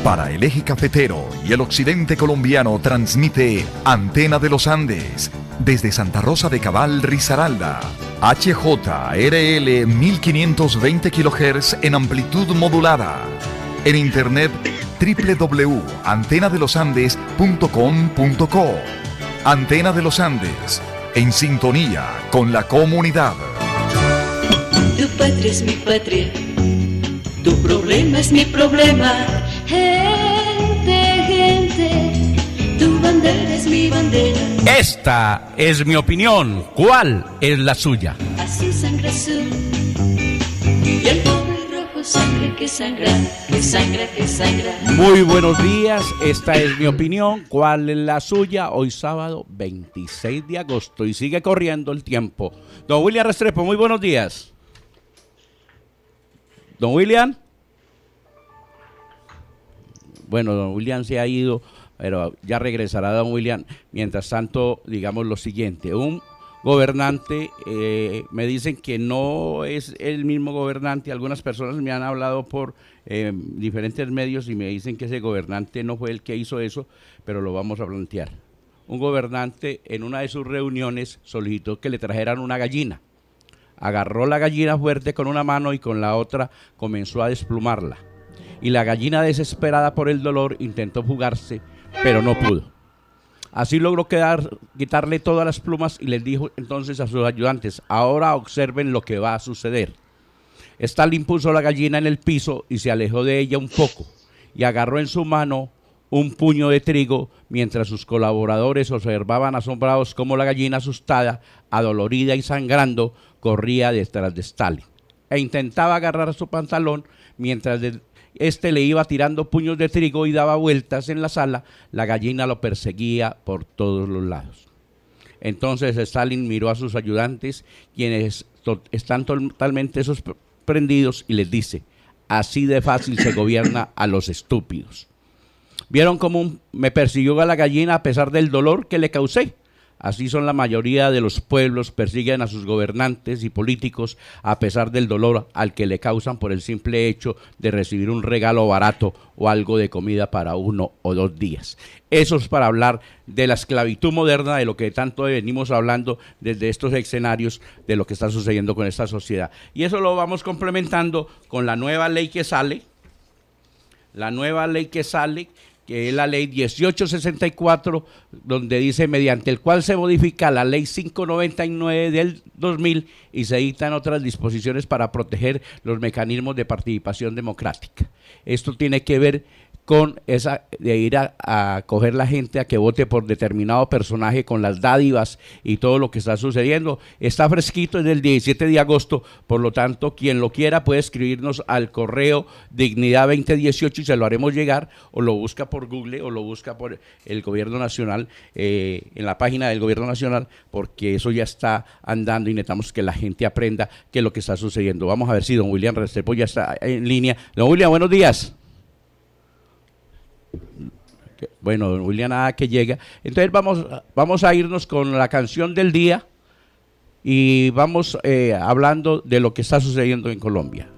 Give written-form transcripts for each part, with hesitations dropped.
Para el eje cafetero y el occidente colombiano transmite Antena de los Andes desde Santa Rosa de Cabal, Risaralda. HJRL 1520 kHz en amplitud modulada. En internet www.antenadelosandes.com.co. Antena de los Andes, en sintonía con la comunidad. Tu patria es mi patria, tu problema es mi problema. Gente, gente, tu bandera es mi bandera. Esta es mi opinión. ¿Cuál es la suya? Azul, sangre azul, y el pobre rojo, sangre que sangra, que sangra, que sangra. Muy buenos días, esta es mi opinión. ¿Cuál es la suya? Hoy sábado 26 de agosto y sigue corriendo el tiempo. Don William Restrepo, muy buenos días. Don William. Bueno, don William se ha ido, pero ya regresará don William. Mientras tanto, digamos lo siguiente, un gobernante, me dicen que no es el mismo gobernante, algunas personas me han hablado por diferentes medios y me dicen que ese gobernante no fue el que hizo eso, pero lo vamos a plantear. Un gobernante en una de sus reuniones solicitó que le trajeran una gallina, agarró la gallina fuerte con una mano y con la otra comenzó a desplumarla. Y la gallina, desesperada por el dolor, intentó fugarse, pero no pudo. Así logró quitarle todas las plumas y les dijo entonces a sus ayudantes: ahora observen lo que va a suceder. Stalin puso la gallina en el piso y se alejó de ella un poco y agarró en su mano un puño de trigo mientras sus colaboradores observaban asombrados cómo la gallina, asustada, adolorida y sangrando, corría detrás de Stalin e intentaba agarrar su pantalón mientras este le iba tirando puños de trigo y daba vueltas en la sala. La gallina lo perseguía por todos los lados. Entonces Stalin miró a sus ayudantes, quienes están totalmente sorprendidos, y les dice: así de fácil se gobierna a los estúpidos. ¿Vieron cómo me persiguió a la gallina a pesar del dolor que le causé? Así son la mayoría de los pueblos, persiguen a sus gobernantes y políticos a pesar del dolor al que le causan por el simple hecho de recibir un regalo barato o algo de comida para 1 o 2 días. Eso es para hablar de la esclavitud moderna, de lo que tanto venimos hablando desde estos escenarios, de lo que está sucediendo con esta sociedad. Y eso lo vamos complementando con la nueva ley que sale, que es la ley 1864, donde dice: mediante el cual se modifica la ley 599 del 2000 y se dictan otras disposiciones para proteger los mecanismos de participación democrática. Esto tiene que ver con esa de ir a coger la gente a que vote por determinado personaje con las dádivas y todo lo que está sucediendo. Está fresquito, es del 17 de agosto, por lo tanto, quien lo quiera puede escribirnos al correo Dignidad 2018 y se lo haremos llegar, o lo busca por Google o lo busca por el Gobierno Nacional, en la página del Gobierno Nacional, porque eso ya está andando y necesitamos que la gente aprenda qué es lo que está sucediendo. Vamos a ver si don William Restrepo ya está en línea. Don William, buenos días. Bueno, don William, nada que llega. Entonces vamos a irnos con la canción del día y vamos hablando de lo que está sucediendo en Colombia.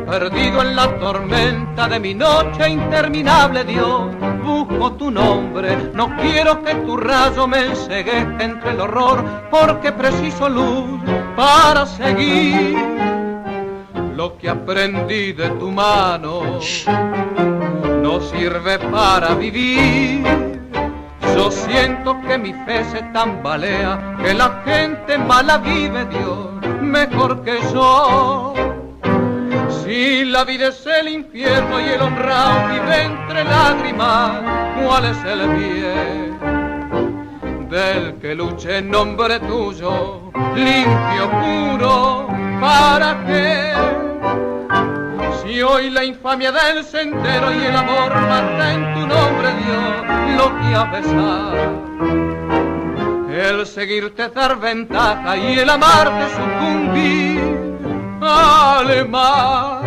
Perdido en la tormenta de mi noche interminable, Dios, busco tu nombre. No quiero que tu rayo me enceguezca entre el horror, porque preciso luz para seguir. lo que aprendí de tu mano no sirve para vivir. Yo siento que mi fe se tambalea, que la gente mala vive, Dios, mejor que yo. Si la vida es el infierno y el honrado vive entre lágrimas, ¿cuál es el bien del que luche en nombre tuyo, limpio, puro? ¿Para qué? Si hoy la infamia del sendero y el amor mata en tu nombre, Dios, lo que a pesar, el seguirte dar ventaja y el amarte sucumbir al mal.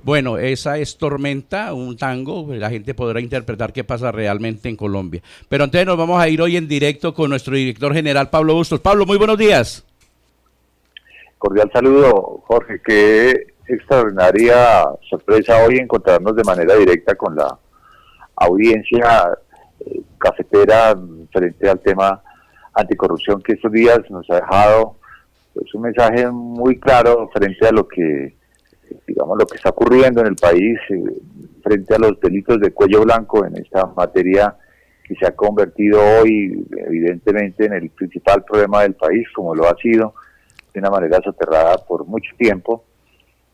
Bueno, esa es Tormenta, un tango, la gente podrá interpretar qué pasa realmente en Colombia. Pero entonces nos vamos a ir hoy en directo con nuestro director general, Pablo Bustos. Pablo, muy buenos días. Cordial saludo, Jorge. Qué extraordinaria sorpresa hoy encontrarnos de manera directa con la audiencia cafetera frente al tema anticorrupción que estos días nos ha dejado pues, un mensaje muy claro frente a lo que digamos lo que está ocurriendo en el país, frente a los delitos de cuello blanco en esta materia que se ha convertido hoy evidentemente en el principal problema del país, como lo ha sido de una manera soterrada por mucho tiempo,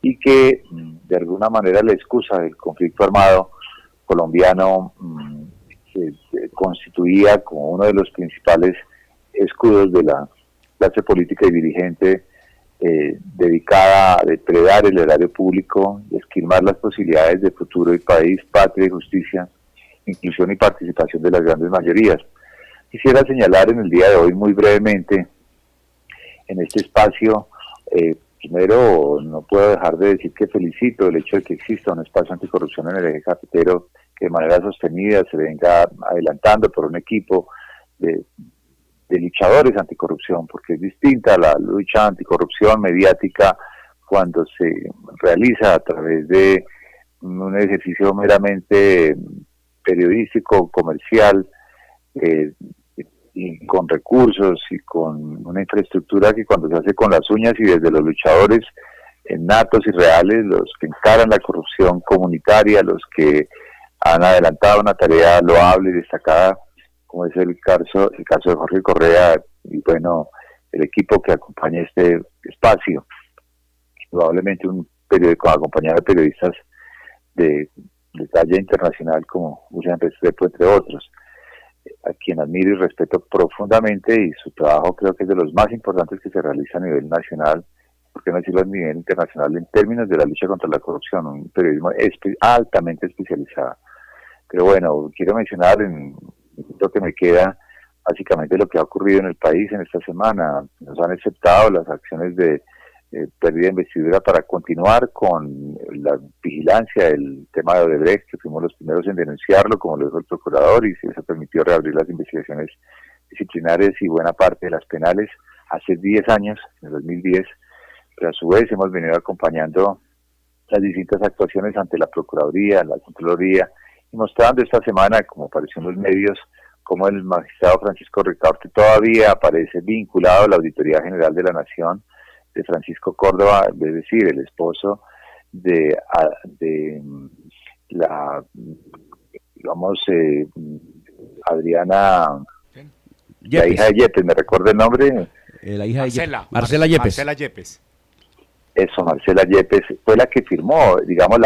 y que de alguna manera la excusa del conflicto armado colombiano se constituía como uno de los principales escudos de la clase política y dirigente dedicada a depredar el erario público y esquilmar las posibilidades de futuro del país, patria y justicia, inclusión y participación de las grandes mayorías. Quisiera señalar en el día de hoy muy brevemente en este espacio, primero no puedo dejar de decir que felicito el hecho de que exista un espacio anticorrupción en el eje cafetero que de manera sostenida se venga adelantando por un equipo de luchadores anticorrupción, porque es distinta la lucha anticorrupción mediática cuando se realiza a través de un ejercicio meramente periodístico, comercial, y con recursos y con una infraestructura que cuando se hace con las uñas y desde los luchadores natos y reales, los que encaran la corrupción comunitaria, los que han adelantado una tarea loable y destacada, como es el caso de Jorge Correa y bueno, el equipo que acompaña este espacio, probablemente un periódico acompañado de periodistas de talla internacional como William Restrepo, entre otros, a quien admiro y respeto profundamente, y su trabajo creo que es de los más importantes que se realiza a nivel nacional, por qué no decirlo a nivel internacional, en términos de la lucha contra la corrupción, un periodismo altamente especializado. Pero bueno, quiero mencionar en lo que me queda básicamente lo que ha ocurrido en el país en esta semana. Nos han aceptado las acciones de pérdida de investidura para continuar con la vigilancia del tema de Odebrecht, que fuimos los primeros en denunciarlo, como lo dijo el procurador, y se permitió reabrir las investigaciones disciplinarias y buena parte de las penales hace 10 años, en el 2010, pero a su vez hemos venido acompañando las distintas actuaciones ante la Procuraduría, la Contraloría, y mostrando esta semana, como apareció en los medios, como el magistrado Francisco Ricaurte todavía aparece vinculado a la Auditoría General de la Nación de Francisco Córdoba, es decir, el esposo de la, digamos, Adriana, Yepes. la hija de Yepes, ¿me recuerda el nombre? La hija Marcela, de Marcela Yepes. Marcela Yepes. Eso, Marcela Yepes fue la que firmó, digamos,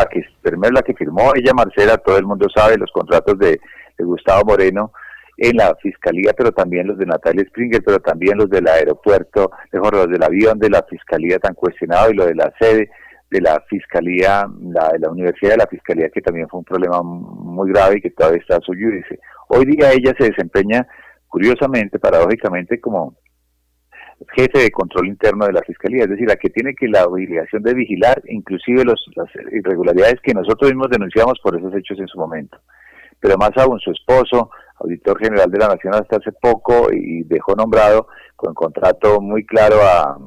primero la que firmó, ella Marcela, todo el mundo sabe, los contratos de Gustavo Moreno en la Fiscalía, pero también los de Natalia Springer, pero también los del aeropuerto, mejor, los del avión de la Fiscalía tan cuestionado, y lo de la sede de la Fiscalía, de la Universidad de la Fiscalía, que también fue un problema muy grave y que todavía está a su judice. Hoy día ella se desempeña, curiosamente, paradójicamente, como jefe de control interno de la Fiscalía, es decir, la que tiene que la obligación de vigilar inclusive las irregularidades que nosotros mismos denunciamos por esos hechos en su momento. Pero más aún, su esposo, auditor general de la Nación hasta hace poco, y dejó nombrado con contrato muy claro a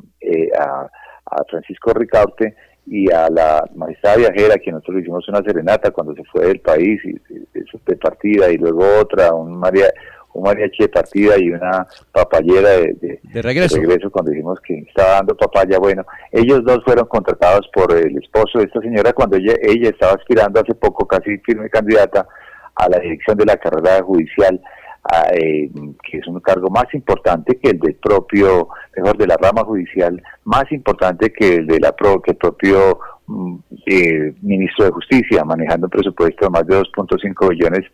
Francisco Ricaurte y a la magistrada Viajera, que nosotros le hicimos una serenata cuando se fue del país y de partida, y luego otra, un mariachi de partida y una papayera de regreso. Cuando dijimos que estaba dando papaya. Bueno, ellos dos fueron contratados por el esposo de esta señora cuando ella estaba aspirando hace poco, casi firme candidata a la dirección de la carrera judicial, que es un cargo más importante que el del propio, mejor, de la rama judicial, más importante que el de que el propio ministro de Justicia, manejando un presupuesto de más de 2.5 billones,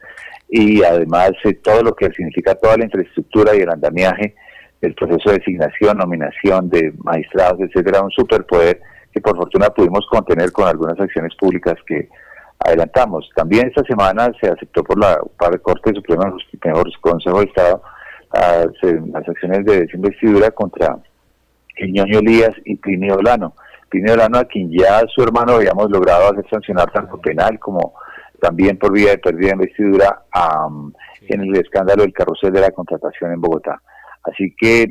y además todo lo que significa toda la infraestructura y el andamiaje del proceso de designación, nominación de magistrados, etcétera, un superpoder que por fortuna pudimos contener con algunas acciones públicas que adelantamos. También esta semana se aceptó por la Corte Suprema de Justicia, mejor Consejo de Estado, las acciones de desinvestidura contra el Ñoño Elías y Plinio Olano. Plinio Olano, a quien ya su hermano habíamos logrado hacer sancionar tanto penal como también por vía de pérdida de investidura en el escándalo del carrusel de la contratación en Bogotá. Así que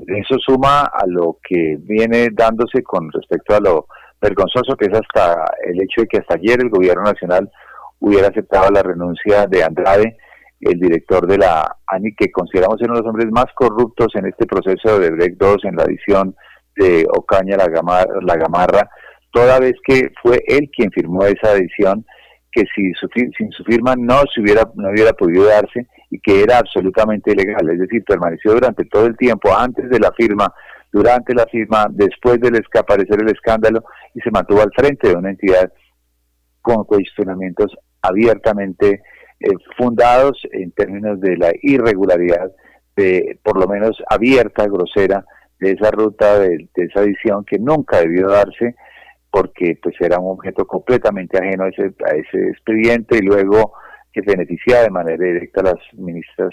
eso suma a lo que viene dándose con respecto a lo vergonzoso que es hasta el hecho de que hasta ayer el gobierno nacional hubiera aceptado la renuncia de Andrade, el director de la ANI, que consideramos uno de los hombres más corruptos en este proceso de Odebrecht 2, en la adición de Ocaña, la Gamarra, toda vez que fue él quien firmó esa adición, que sin su firma no hubiera podido darse, y que era absolutamente ilegal. Es decir, permaneció durante todo el tiempo, antes de la firma, durante la firma, después del aparecer el escándalo, y se mantuvo al frente de una entidad con cuestionamientos abiertamente fundados en términos de la irregularidad, por lo menos abierta, grosera, de esa ruta, de esa adición que nunca debió darse, porque pues era un objeto completamente ajeno a ese expediente, y luego que beneficiaba de manera directa a las ministras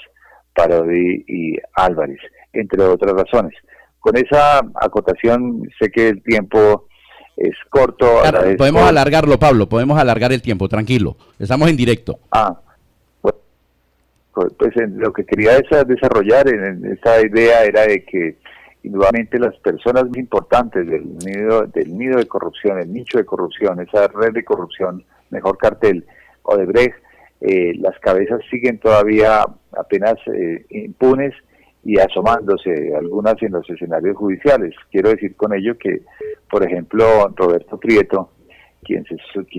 Parodi y Álvarez, entre otras razones. Con esa acotación, sé que el tiempo es corto. Claro, podemos alargarlo, Pablo, podemos alargar el tiempo, tranquilo, estamos en directo. Bueno, pues lo que quería desarrollar en esta idea era de que indudablemente las personas más importantes del nido de corrupción, el nicho de corrupción, esa red de corrupción, mejor cartel, Odebrecht, las cabezas siguen todavía apenas impunes y asomándose, algunas en los escenarios judiciales. Quiero decir con ello que, por ejemplo, Roberto Prieto, quien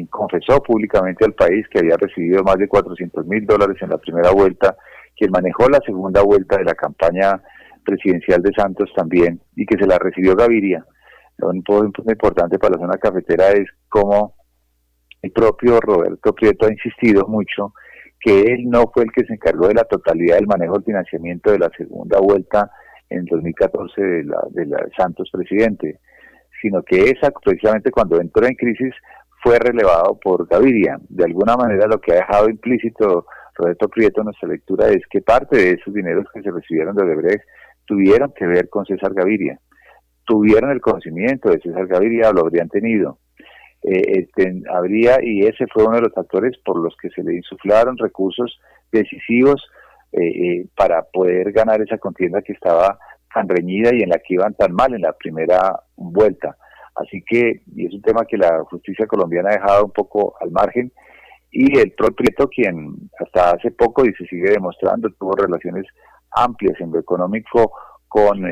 confesó públicamente al país que había recibido más de $400,000 en la primera vuelta, quien manejó la segunda vuelta de la campaña presidencial de Santos también, y que se la recibió Gaviria. Un punto importante para la zona cafetera es cómo el propio Roberto Prieto ha insistido mucho que él no fue el que se encargó de la totalidad del manejo del financiamiento de la segunda vuelta en 2014 de la Santos presidente, sino que precisamente cuando entró en crisis fue relevado por Gaviria. De alguna manera lo que ha dejado implícito Roberto Prieto en nuestra lectura es que parte de esos dineros que se recibieron de Odebrecht tuvieron que ver con César Gaviria, tuvieron el conocimiento de César Gaviria, lo habrían tenido. Y ese fue uno de los factores por los que se le insuflaron recursos decisivos para poder ganar esa contienda que estaba tan reñida y en la que iban tan mal en la primera vuelta. Así que, y es un tema que la justicia colombiana ha dejado un poco al margen, y el propio Prieto, quien hasta hace poco, y se sigue demostrando, tuvo relaciones amplias en lo económico con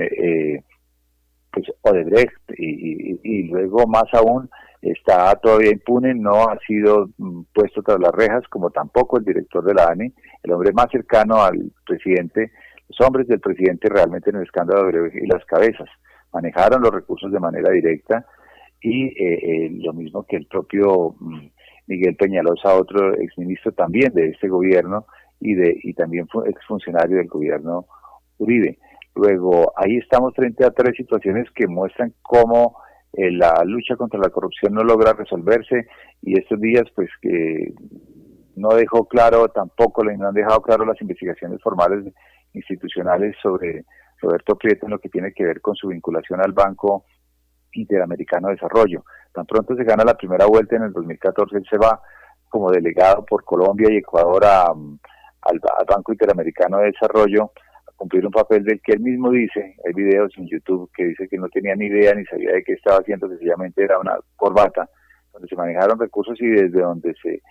pues Odebrecht, y luego más aún está todavía impune, no ha sido puesto tras las rejas, como tampoco el director de la ANI, el hombre más cercano al presidente. Los hombres del presidente realmente en el escándalo de Odebrecht y las cabezas manejaron los recursos de manera directa, y lo mismo que el propio Miguel Peñalosa, otro exministro también de este gobierno y también fue exfuncionario del gobierno Uribe. Luego, ahí estamos frente a tres situaciones que muestran cómo la lucha contra la corrupción no logra resolverse, y estos días pues que no dejó claro, tampoco no han dejado claro las investigaciones formales institucionales sobre Roberto Prieto en lo que tiene que ver con su vinculación al Banco Interamericano de Desarrollo. Tan pronto se gana la primera vuelta en el 2014, él se va como delegado por Colombia y Ecuador al Banco Interamericano de Desarrollo a cumplir un papel del que él mismo dice, hay videos en YouTube que dice que no tenía ni idea ni sabía de qué estaba haciendo, que sencillamente era una corbata, donde se manejaron recursos y desde donde se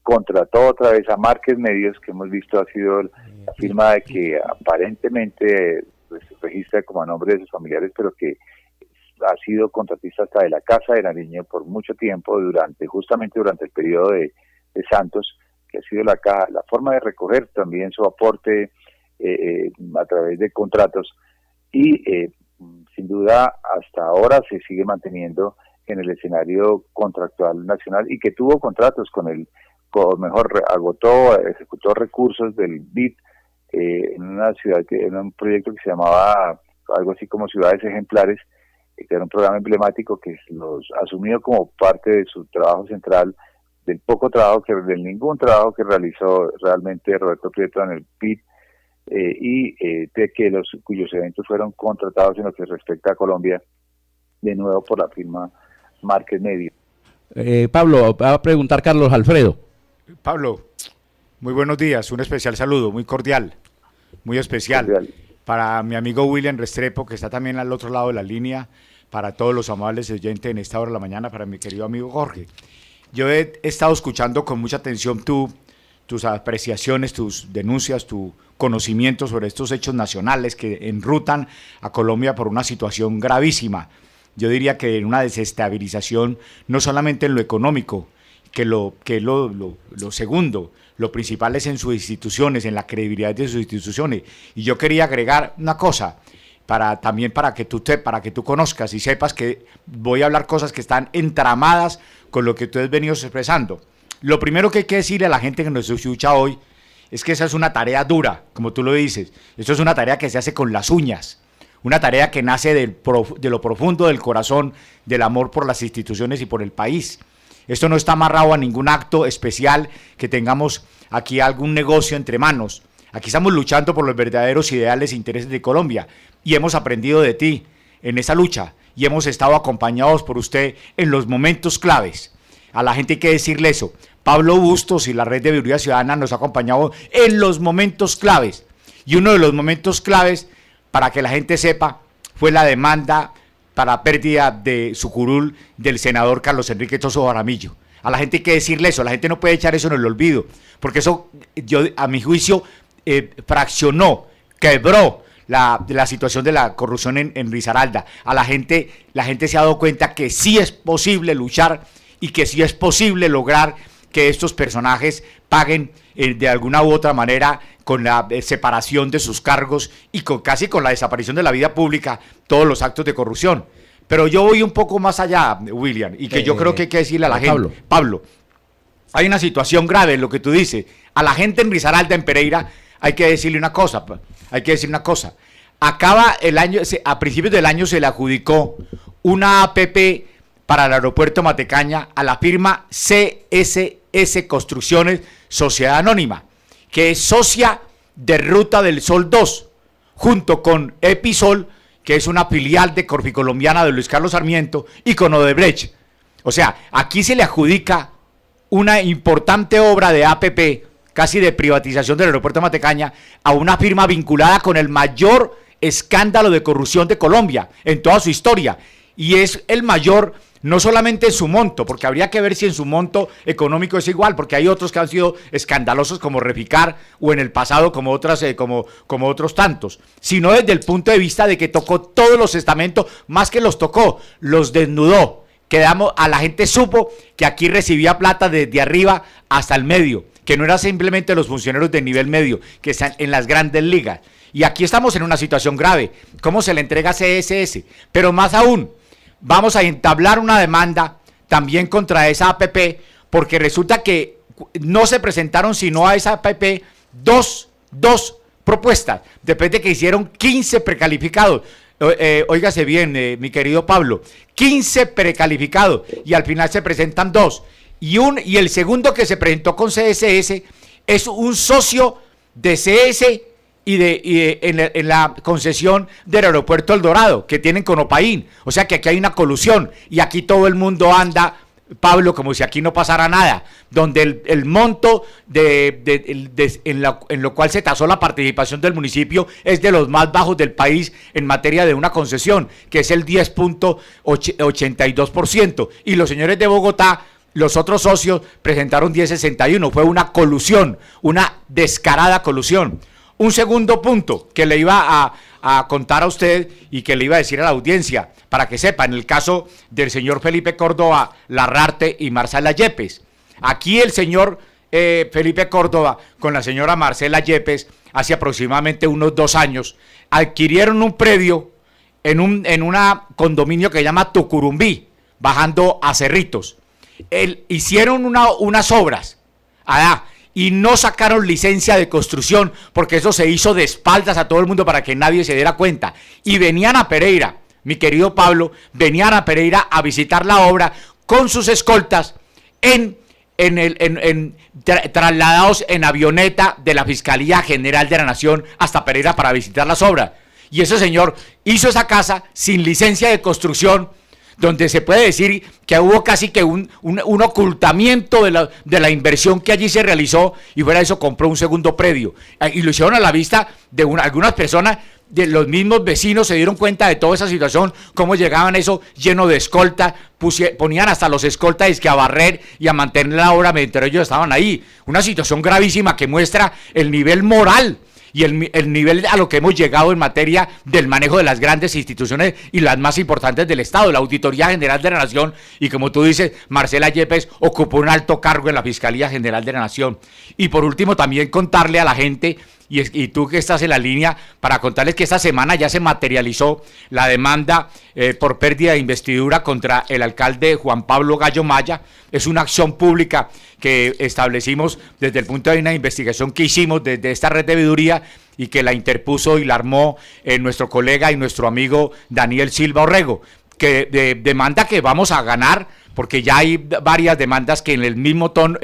contrató otra vez a Márquez Medios, que hemos visto ha sido la firma de que aparentemente pues, se registra como a nombre de sus familiares, pero que ha sido contratista hasta de la Casa de Nariño por mucho tiempo, justamente durante el periodo de Santos, que ha sido la forma de recoger también su aporte a través de contratos y sin duda hasta ahora se sigue manteniendo en el escenario contractual nacional y que tuvo contratos ejecutó recursos del BID en una ciudad, en un proyecto que se llamaba algo así como Ciudades Ejemplares, que era un programa emblemático que los asumió como parte de su trabajo central, del ningún trabajo que realizó realmente Roberto Prieto en el PIB cuyos eventos fueron contratados en lo que respecta a Colombia, de nuevo por la firma Márquez Medio. Pablo, va a preguntar Carlos Alfredo. Pablo, muy buenos días, un especial saludo, muy cordial, muy especial. Para mi amigo William Restrepo, que está también al otro lado de la línea, para todos los amables oyentes en esta hora de la mañana, para mi querido amigo Jorge. Yo he estado escuchando con mucha atención tus apreciaciones, tus denuncias, tu conocimiento sobre estos hechos nacionales que enrutan a Colombia por una situación gravísima. Yo diría que en una desestabilización, no solamente en lo económico, que lo segundo, lo principal es en sus instituciones, en la credibilidad de sus instituciones. Y yo quería agregar una cosa, para que tú conozcas y sepas que voy a hablar cosas que están entramadas con lo que tú has venido expresando. Lo primero que hay que decirle a la gente que nos escucha hoy es que esa es una tarea dura, como tú lo dices. Esto es una tarea que se hace con las uñas, una tarea que nace de lo profundo del corazón, del amor por las instituciones y por el país. Esto no está amarrado a ningún acto especial, que tengamos aquí algún negocio entre manos. Aquí estamos luchando por los verdaderos ideales e intereses de Colombia y hemos aprendido de ti en esa lucha y hemos estado acompañados por usted en los momentos claves. A la gente hay que decirle eso. Pablo Bustos y la Red de Veeduría Ciudadana nos ha acompañado en los momentos claves y uno de los momentos claves, para que la gente sepa, fue la demanda para pérdida de su curul del senador Carlos Enrique Toso Jaramillo. A la gente hay que decirle eso, la gente no puede echar eso en el olvido, porque eso, a mi juicio, fraccionó, quebró la situación de la corrupción en Risaralda. La gente se ha dado cuenta que sí es posible luchar y que sí es posible lograr que estos personajes paguen de alguna u otra manera, con la separación de sus cargos y casi con la desaparición de la vida pública, todos los actos de corrupción. Pero yo voy un poco más allá, William, y que yo creo que hay que decirle a la gente, Pablo, hay una situación grave en lo que tú dices. A la gente en Risaralda, en Pereira, hay que decirle una cosa, Acaba el año, a principios del año se le adjudicó una APP para el aeropuerto Matecaña a la firma CSS Construcciones Sociedad Anónima, que es socia de Ruta del Sol 2, junto con Episol, que es una filial de Corficolombiana de Luis Carlos Sarmiento, y con Odebrecht. O sea, aquí se le adjudica una importante obra de APP, casi de privatización del aeropuerto de Matecaña, a una firma vinculada con el mayor escándalo de corrupción de Colombia en toda su historia, y es el mayor no solamente en su monto, porque habría que ver si en su monto económico es igual, porque hay otros que han sido escandalosos como Reficar, o en el pasado como otros tantos, sino desde el punto de vista de que tocó todos los estamentos, más que los tocó, los desnudó. A la gente supo que aquí recibía plata desde arriba hasta el medio, que no eran simplemente los funcionarios de nivel medio, que están en las grandes ligas. Y aquí estamos en una situación grave. ¿Cómo se le entrega a CSS? Pero más aún, vamos a entablar una demanda también contra esa APP, porque resulta que no se presentaron sino a esa APP dos propuestas, después de que hicieron 15 precalificados. Óigase bien, mi querido Pablo, 15 precalificados, y al final se presentan 2. Y el segundo que se presentó con CSS es un socio de CS en la concesión del aeropuerto El Dorado, que tienen con Opaín. O sea que aquí hay una colusión y aquí todo el mundo anda, Pablo, como si aquí no pasara nada, donde el monto en lo cual se tasó la participación del municipio es de los más bajos del país en materia de una concesión, que es el 10.82%, y los señores de Bogotá, los otros socios, presentaron 10.61%, fue una colusión, una descarada colusión. Un segundo punto que le iba a contar a usted y que le iba a decir a la audiencia, para que sepa, en el caso del señor Felipe Córdoba Larrarte y Marcela Yepes. Aquí el señor Felipe Córdoba con la señora Marcela Yepes, hace aproximadamente unos 2 años, adquirieron un predio en un condominio que se llama Tucurumbí, bajando a Cerritos. Hicieron unas obras allá, y no sacaron licencia de construcción, porque eso se hizo de espaldas a todo el mundo para que nadie se diera cuenta. Y venían a Pereira, mi querido Pablo, venían a Pereira a visitar la obra con sus escoltas trasladados en avioneta de la Fiscalía General de la Nación hasta Pereira para visitar las obras. Y ese señor hizo esa casa sin licencia de construcción, donde se puede decir que hubo casi que un ocultamiento de la inversión que allí se realizó, y fuera de eso compró un segundo predio. Y lo hicieron a la vista de algunas personas, de los mismos vecinos se dieron cuenta de toda esa situación, cómo llegaban eso lleno de escolta, ponían hasta los escoltas a barrer y a mantener la obra mientras ellos estaban ahí. Una situación gravísima que muestra el nivel moral y el nivel a lo que hemos llegado en materia del manejo de las grandes instituciones y las más importantes del Estado, la Auditoría General de la Nación, y como tú dices, Marcela Yepes ocupó un alto cargo en la Fiscalía General de la Nación. Y por último, también contarle a la gente, y tú que estás en la línea, para contarles que esta semana ya se materializó la demanda por pérdida de investidura contra el alcalde Juan Pablo Gallo Maya. Es una acción pública que establecimos desde el punto de una investigación que hicimos desde esta red de veeduría y que la interpuso y la armó nuestro colega y nuestro amigo Daniel Silva Orrego, que demanda que vamos a ganar, porque ya hay varias demandas que en el mismo tono,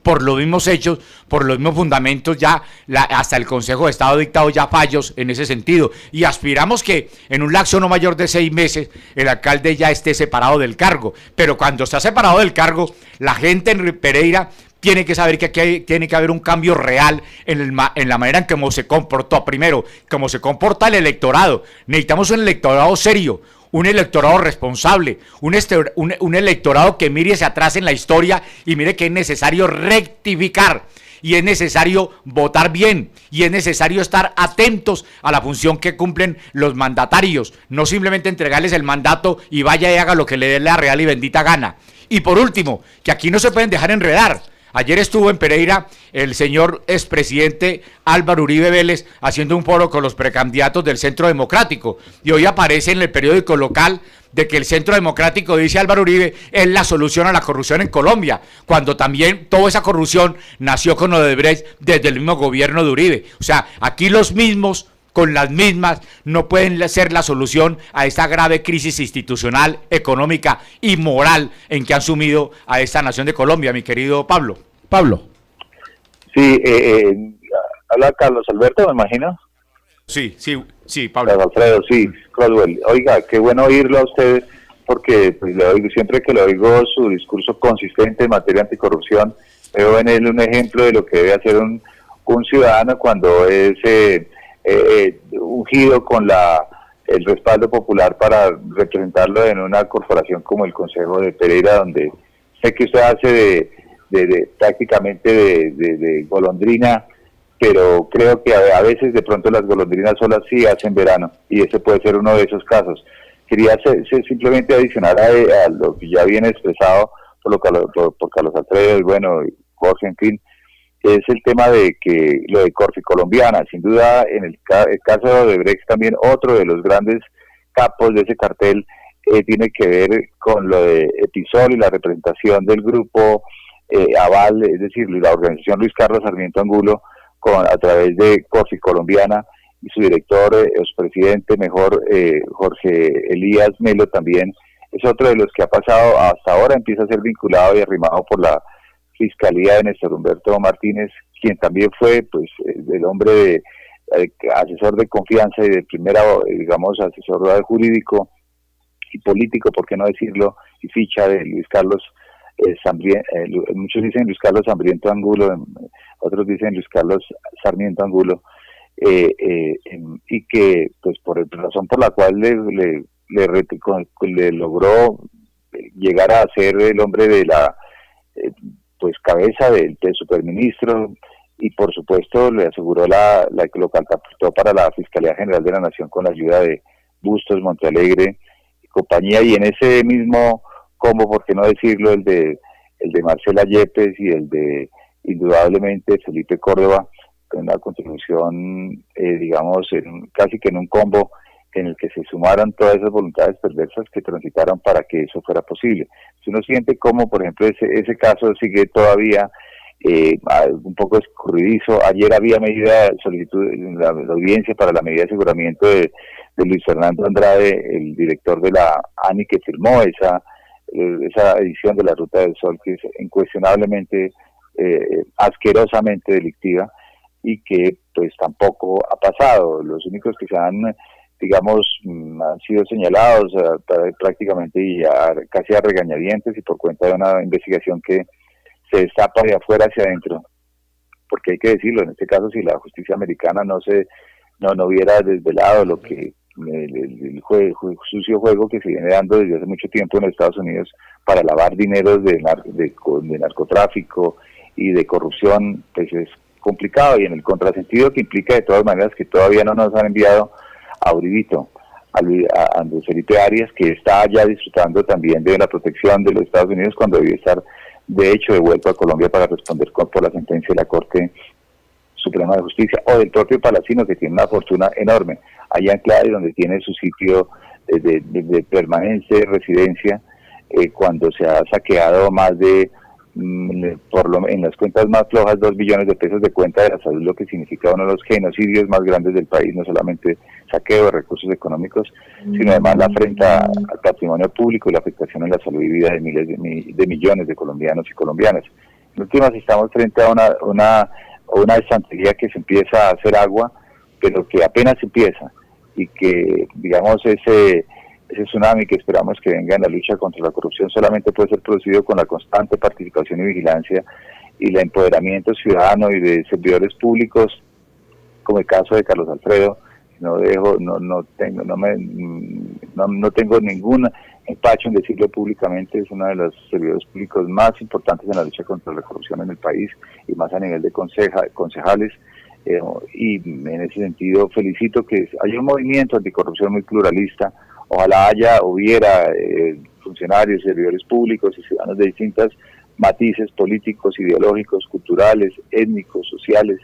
por los mismos hechos, por los mismos fundamentos, ya hasta el Consejo de Estado ha dictado ya fallos en ese sentido, y aspiramos que en un lapso no mayor de 6 meses el alcalde ya esté separado del cargo. Pero cuando está separado del cargo, la gente en Pereira tiene que saber que aquí tiene que haber un cambio real en la manera en cómo se comportó. Primero, cómo se comporta el electorado. Necesitamos un electorado serio, un electorado responsable, un electorado que mire hacia atrás en la historia y mire que es necesario rectificar, y es necesario votar bien, y es necesario estar atentos a la función que cumplen los mandatarios, no simplemente entregarles el mandato y vaya y haga lo que le dé la real y bendita gana. Y por último, que aquí no se pueden dejar enredar. Ayer estuvo en Pereira el señor expresidente Álvaro Uribe Vélez haciendo un foro con los precandidatos del Centro Democrático, y hoy aparece en el periódico local de que el Centro Democrático, dice Álvaro Uribe, es la solución a la corrupción en Colombia, cuando también toda esa corrupción nació con Odebrecht desde el mismo gobierno de Uribe. O sea, aquí los mismos con las mismas no pueden ser la solución a esta grave crisis institucional, económica y moral en que han sumido a esta nación de Colombia, mi querido Pablo. Pablo. Sí, habla Carlos Alberto, me imagino. Sí, Pablo. Carlos Alfredo, sí, Croswell. Oiga, qué bueno oírlo a usted, porque pues, siempre que le oigo su discurso consistente en materia anticorrupción, veo en él un ejemplo de lo que debe hacer un ciudadano cuando es ungido con el respaldo popular para representarlo en una corporación como el Consejo de Pereira, donde sé que usted hace prácticamente de golondrina, pero creo que a veces de pronto las golondrinas solas sí hacen verano, y ese puede ser uno de esos casos. Quería simplemente adicionar a lo que ya viene expresado por Carlos Alfredo y bueno, Jorge, en fin, es el tema de que lo de Corficolombiana, sin duda en el caso de Odebrecht también otro de los grandes capos de ese cartel tiene que ver con lo de Episol y la representación del grupo Aval, es decir, la organización Luis Carlos Sarmiento Angulo, a través de Corficolombiana, y su director, expresidente Jorge Elías Melo también es otro de los que ha pasado hasta ahora, empieza a ser vinculado y arrimado por la Fiscalía de Néstor Humberto Martínez, quien también fue pues el hombre asesor de confianza y de primera, digamos, asesor jurídico y político, por qué no decirlo, y ficha de Luis Carlos muchos dicen Luis Carlos Hambriento Angulo, otros dicen Luis Carlos Sarmiento Angulo, y que pues por la razón por la cual le logró llegar a ser el hombre de la pues cabeza del superministro, y por supuesto le aseguró que lo catapultó para la Fiscalía General de la Nación con la ayuda de Bustos, Montealegre y compañía, y en ese mismo combo, por qué no decirlo, el de Marcela Yepes y el de indudablemente Felipe Córdoba, con una contribución digamos casi que en un combo en el que se sumaron todas esas voluntades perversas que transitaron para que eso fuera posible. Si uno siente como, por ejemplo, ese caso sigue todavía un poco escurridizo. Ayer había solicitud en la audiencia para la medida de aseguramiento de Luis Fernando Andrade, el director de la ANI, que firmó esa edición de la Ruta del Sol, que es incuestionablemente asquerosamente delictiva, y que pues tampoco ha pasado. Los únicos que se han, digamos, han sido señalados prácticamente y casi a regañadientes y por cuenta de una investigación que se destapa de afuera hacia adentro, porque hay que decirlo, en este caso, si la justicia americana no hubiera desvelado lo que el sucio juego que se viene dando desde hace mucho tiempo en Estados Unidos para lavar dineros de narcotráfico y de corrupción, pues es complicado, y en el contrasentido que implica de todas maneras que todavía no nos han enviado a Uribito, a Andrés Felipe Arias, que está ya disfrutando también de la protección de los Estados Unidos cuando debió estar de hecho devuelto a Colombia para responder por la sentencia de la Corte Suprema de Justicia, o del propio Palacino, que tiene una fortuna enorme allá anclada y donde tiene su sitio de permanencia, residencia, cuando se ha saqueado más de, en las cuentas más flojas, 2 billones de pesos de cuenta de la salud, lo que significa uno de los genocidios más grandes del país, no solamente saqueo de recursos económicos, sino además la afrenta al patrimonio público y la afectación en la salud y vida de miles de millones de colombianos y colombianas. En últimas, estamos frente a una estantería que se empieza a hacer agua, pero que apenas empieza, y que, digamos, ese tsunami que esperamos que venga en la lucha contra la corrupción solamente puede ser producido con la constante participación y vigilancia y el empoderamiento ciudadano y de servidores públicos, como el caso de Carlos Alfredo. No tengo ningún empacho en decirlo públicamente, es uno de los servidores públicos más importantes en la lucha contra la corrupción en el país, y más a nivel de concejales, y en ese sentido felicito que haya un movimiento anticorrupción muy pluralista. Ojalá hubiera funcionarios, servidores públicos y ciudadanos de distintas matices políticos, ideológicos, culturales, étnicos, sociales,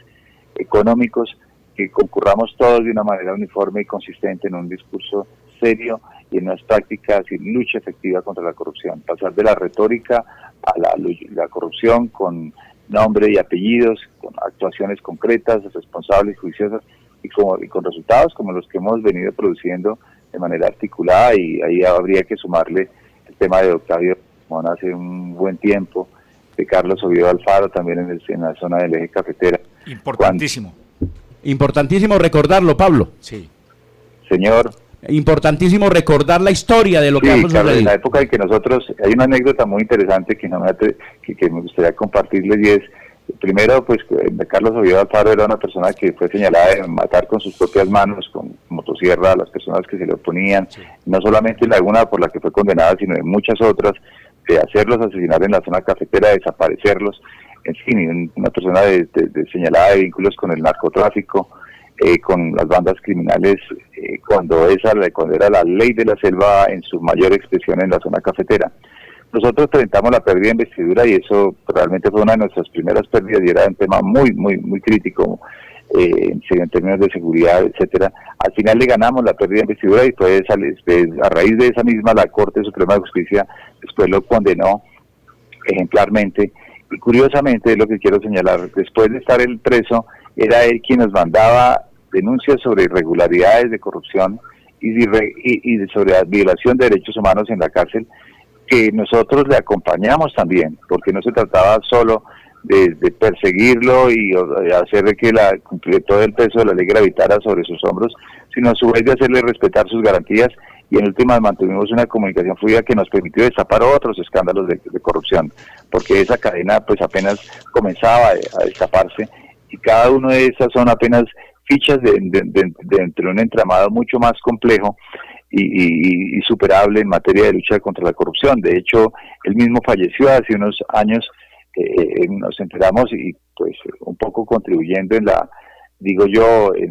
económicos, que concurramos todos de una manera uniforme y consistente en un discurso serio y en unas prácticas y lucha efectiva contra la corrupción. Pasar de la retórica a la corrupción con nombre y apellidos, con actuaciones concretas, responsables, juiciosas y con resultados como los que hemos venido produciendo de manera articulada, y ahí habría que sumarle el tema de Octavio Ramón hace un buen tiempo, de Carlos Oviedo Alfaro también en la zona del eje cafetera. Importantísimo. Importantísimo recordarlo, Pablo. Sí. Señor. Importantísimo recordar la historia de lo que ha sucedido. En la época en que nosotros, hay una anécdota muy interesante que me gustaría compartirles, y es, primero, pues Carlos Oviedo Alfaro era una persona que fue señalada de matar con sus propias manos, con motosierra, a las personas que se le oponían, no solamente en alguna por la que fue condenada, sino en muchas otras, de hacerlos asesinar en la zona cafetera, desaparecerlos, en fin, una persona señalada de vínculos con el narcotráfico, con las bandas criminales, cuando era la ley de la selva en su mayor expresión en la zona cafetera. Nosotros presentamos la pérdida de investidura, y eso realmente fue una de nuestras primeras pérdidas, y era un tema muy, muy, muy crítico en términos de seguridad, etcétera. Al final le ganamos la pérdida de investidura, y pues a raíz de esa misma la Corte Suprema de Justicia después lo condenó ejemplarmente. Y curiosamente, es lo que quiero señalar, después de estar él preso, era él quien nos mandaba denuncias sobre irregularidades de corrupción y sobre la violación de derechos humanos en la cárcel, que nosotros le acompañamos también, porque no se trataba solo de perseguirlo y hacer que todo el peso de la ley gravitara sobre sus hombros, sino a su vez de hacerle respetar sus garantías, y en últimas mantuvimos una comunicación fluida que nos permitió destapar otros escándalos de corrupción, porque esa cadena pues apenas comenzaba a destaparse, y cada una de esas son apenas fichas dentro de un entramado mucho más complejo y superable en materia de lucha contra la corrupción. De hecho, él mismo falleció hace unos años, nos enteramos, y pues un poco contribuyendo en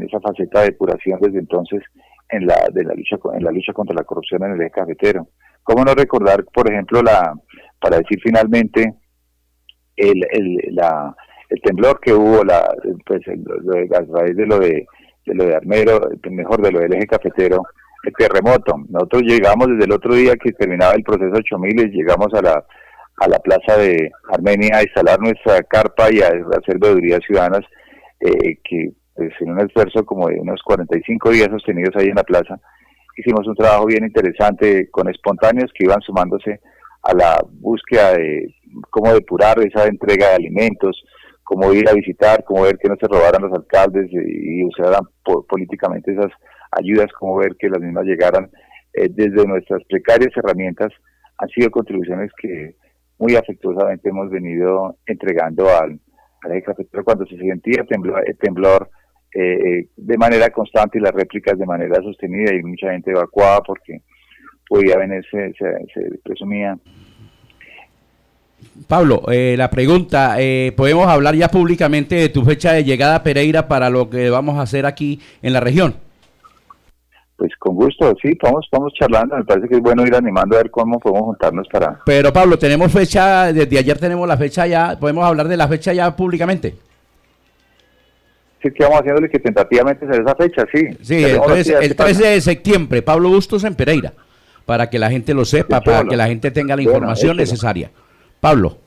esa faceta de depuración desde entonces en la lucha contra la corrupción en el eje cafetero. ¿Cómo no recordar, por ejemplo, para decir finalmente, el temblor que hubo, a raíz de lo de Armero, mejor de lo del eje cafetero, el terremoto? Nosotros llegamos desde el otro día que terminaba el proceso 8000, llegamos a la plaza de Armenia a instalar nuestra carpa y a hacer veedurías ciudadanas, que pues, en un esfuerzo como de unos 45 días sostenidos ahí en la plaza, hicimos un trabajo bien interesante con espontáneos que iban sumándose a la búsqueda de cómo depurar esa entrega de alimentos, cómo ir a visitar, cómo ver que no se robaran los alcaldes y usaran políticamente esas ayudas, cómo ver que las mismas llegaran. Desde nuestras precarias herramientas han sido contribuciones que muy afectuosamente hemos venido entregando al eje cafetero cuando se sentía el temblor de manera constante y las réplicas de manera sostenida, y mucha gente evacuada porque podía venirse, se presumía. Pablo, la pregunta, ¿podemos hablar ya públicamente de tu fecha de llegada a Pereira para lo que vamos a hacer aquí en la región? Pues con gusto, sí, vamos charlando. Me parece que es bueno ir animando a ver cómo podemos juntarnos para... Pero Pablo, tenemos fecha, desde ayer tenemos la fecha ya, ¿podemos hablar de la fecha ya públicamente? Sí, que vamos haciéndole que tentativamente será esa fecha, sí. Sí, entonces el 13 de septiembre, Pablo Bustos en Pereira, para que la gente lo sepa, para que la gente tenga la información necesaria. Pablo.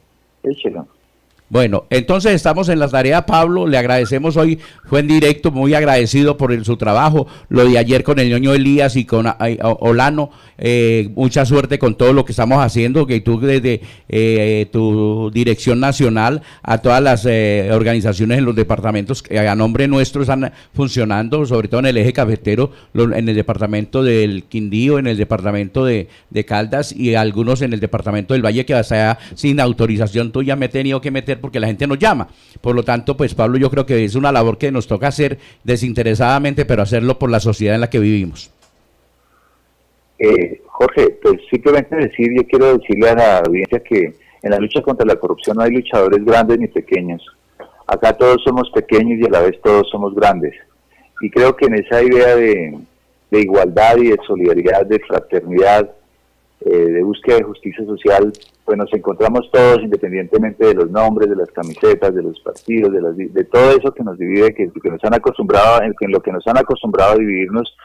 Échelo. Bueno, entonces estamos en la tarea, Pablo, le agradecemos hoy, fue en directo, muy agradecido por su trabajo, lo de ayer con el ñoño Elías y con Olano, mucha suerte con todo lo que estamos haciendo, que tú desde tu dirección nacional a todas las organizaciones en los departamentos que a nombre nuestro están funcionando, sobre todo en el eje cafetero, en el departamento del Quindío, en el departamento de Caldas y algunos en el departamento del Valle, que hasta sin autorización tuya me he tenido que meter porque la gente nos llama. Por lo tanto, pues Pablo, yo creo que es una labor que nos toca hacer desinteresadamente, pero hacerlo por la sociedad en la que vivimos. Jorge, pues simplemente yo quiero decirle a la audiencia que en la lucha contra la corrupción no hay luchadores grandes ni pequeños. Acá todos somos pequeños y a la vez todos somos grandes. Y creo que en esa idea de igualdad y de solidaridad, de fraternidad, de búsqueda de justicia social, pues nos encontramos todos, independientemente de los nombres, de las camisetas, de los partidos, de todo eso que nos divide, que nos han acostumbrado, en lo que nos han acostumbrado a dividirnos,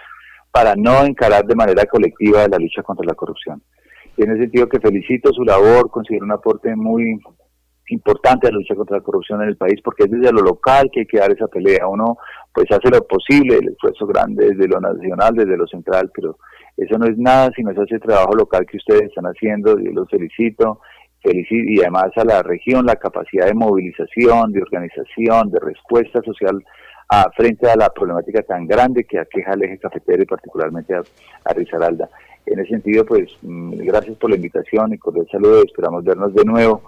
para no encarar de manera colectiva la lucha contra la corrupción. Y en ese sentido que felicito su labor, considero un aporte muy importante a la lucha contra la corrupción en el país, porque es desde lo local que hay que dar esa pelea. Uno pues hace lo posible, el esfuerzo grande desde lo nacional, desde lo central, pero eso no es nada si no es ese trabajo local que ustedes están haciendo. Yo los felicito, y además a la región, la capacidad de movilización, de organización, de respuesta social frente a la problemática tan grande que aqueja al eje cafetero y particularmente a Risaralda. En ese sentido, pues gracias por la invitación y cordial saludo, esperamos vernos de nuevo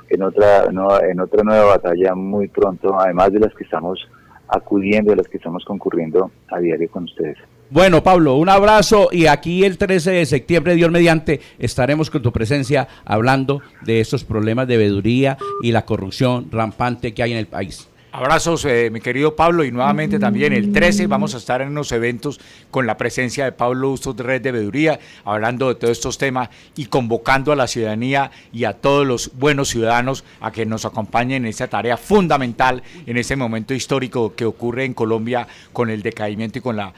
en otra nueva batalla muy pronto, además de las que estamos acudiendo, de las que estamos concurriendo a diario con ustedes. Bueno, Pablo, un abrazo, y aquí el 13 de septiembre, Dios mediante, estaremos con tu presencia hablando de estos problemas de veeduría y la corrupción rampante que hay en el país. Abrazos, mi querido Pablo, y nuevamente también el 13 vamos a estar en unos eventos con la presencia de Pablo Bustos de Red de Veeduría, hablando de todos estos temas y convocando a la ciudadanía y a todos los buenos ciudadanos a que nos acompañen en esta tarea fundamental en este momento histórico que ocurre en Colombia con el decaimiento y con la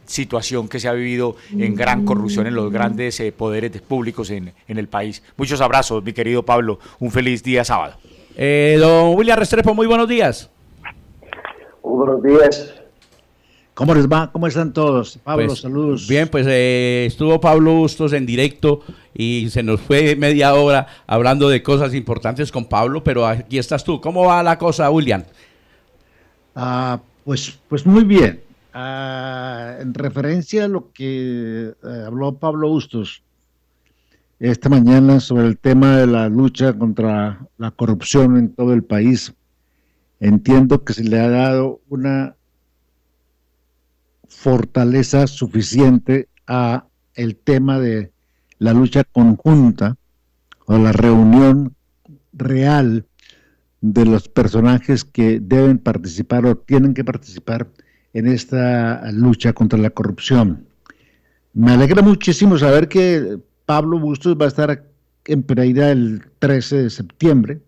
situación que se ha vivido en gran corrupción en los grandes poderes públicos en el país. Muchos abrazos, mi querido Pablo, un feliz día sábado. Don William Restrepo, muy buenos días. Buenos días. ¿Cómo les va? ¿Cómo están todos? Pablo, Pues, saludos. Bien, pues estuvo Pablo Bustos en directo y se nos fue media hora hablando de cosas importantes con Pablo, pero aquí estás tú. ¿Cómo va la cosa, William? Pues muy bien. En referencia a lo que habló Pablo Bustos esta mañana sobre el tema de la lucha contra la corrupción en todo el país, entiendo que se le ha dado una fortaleza suficiente a el tema de la lucha conjunta o la reunión real de los personajes que deben participar o tienen que participar en esta lucha contra la corrupción. Me alegra muchísimo saber que Pablo Bustos va a estar en Pereira el 13 de septiembre,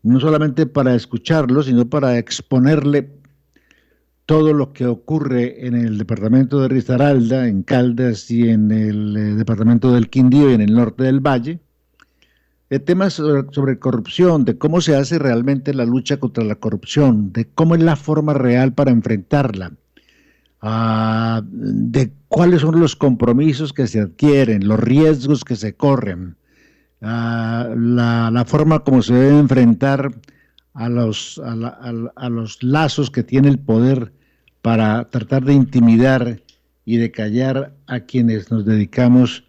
no solamente para escucharlo, sino para exponerle todo lo que ocurre en el departamento de Risaralda, en Caldas y en el departamento del Quindío y en el norte del Valle, de temas sobre corrupción, de cómo se hace realmente la lucha contra la corrupción, de cómo es la forma real para enfrentarla, de cuáles son los compromisos que se adquieren, los riesgos que se corren, la forma como se debe enfrentar a los lazos que tiene el poder para tratar de intimidar y de callar a quienes nos dedicamos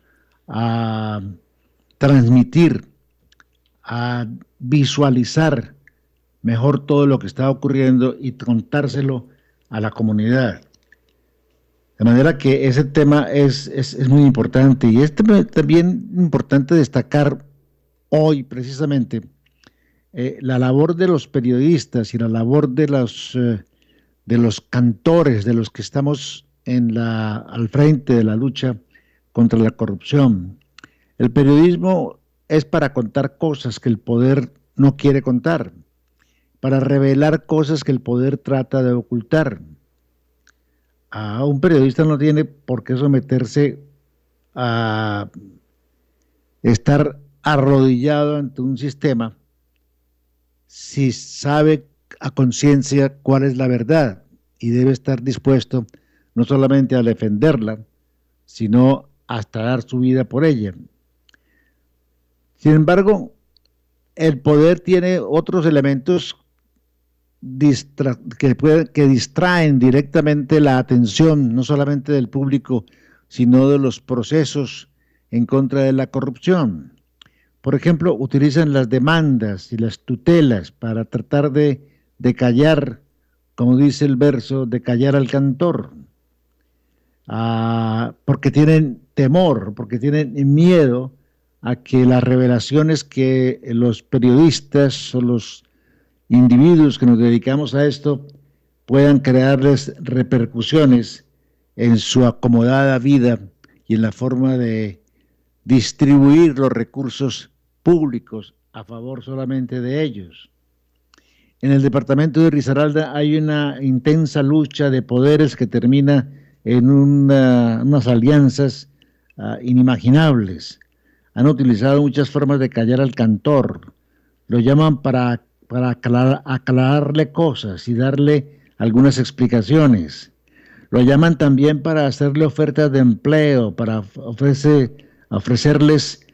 a transmitir, a visualizar mejor todo lo que está ocurriendo y contárselo a la comunidad. De manera que ese tema es muy importante, y es también importante destacar hoy precisamente la labor de los periodistas y la labor de los cantores, de los que estamos al frente de la lucha contra la corrupción. El periodismo es para contar cosas que el poder no quiere contar, para revelar cosas que el poder trata de ocultar. Un periodista no tiene por qué someterse a estar arrodillado ante un sistema si sabe a conciencia cuál es la verdad, y debe estar dispuesto no solamente a defenderla, sino hasta dar su vida por ella. Sin embargo, el poder tiene otros elementos que distraen directamente la atención, no solamente del público, sino de los procesos en contra de la corrupción. Por ejemplo, utilizan las demandas y las tutelas para tratar de callar, como dice el verso, de callar al cantor, porque tienen temor, porque tienen miedo a que las revelaciones que los periodistas o los individuos que nos dedicamos a esto puedan crearles repercusiones en su acomodada vida y en la forma de distribuir los recursos públicos a favor solamente de ellos. En el departamento de Risaralda hay una intensa lucha de poderes que termina en unas alianzas inimaginables. Han utilizado muchas formas de callar al cantor. Lo llaman para aclararle cosas y darle algunas explicaciones. Lo llaman también para hacerle ofertas de empleo, para ofrecerles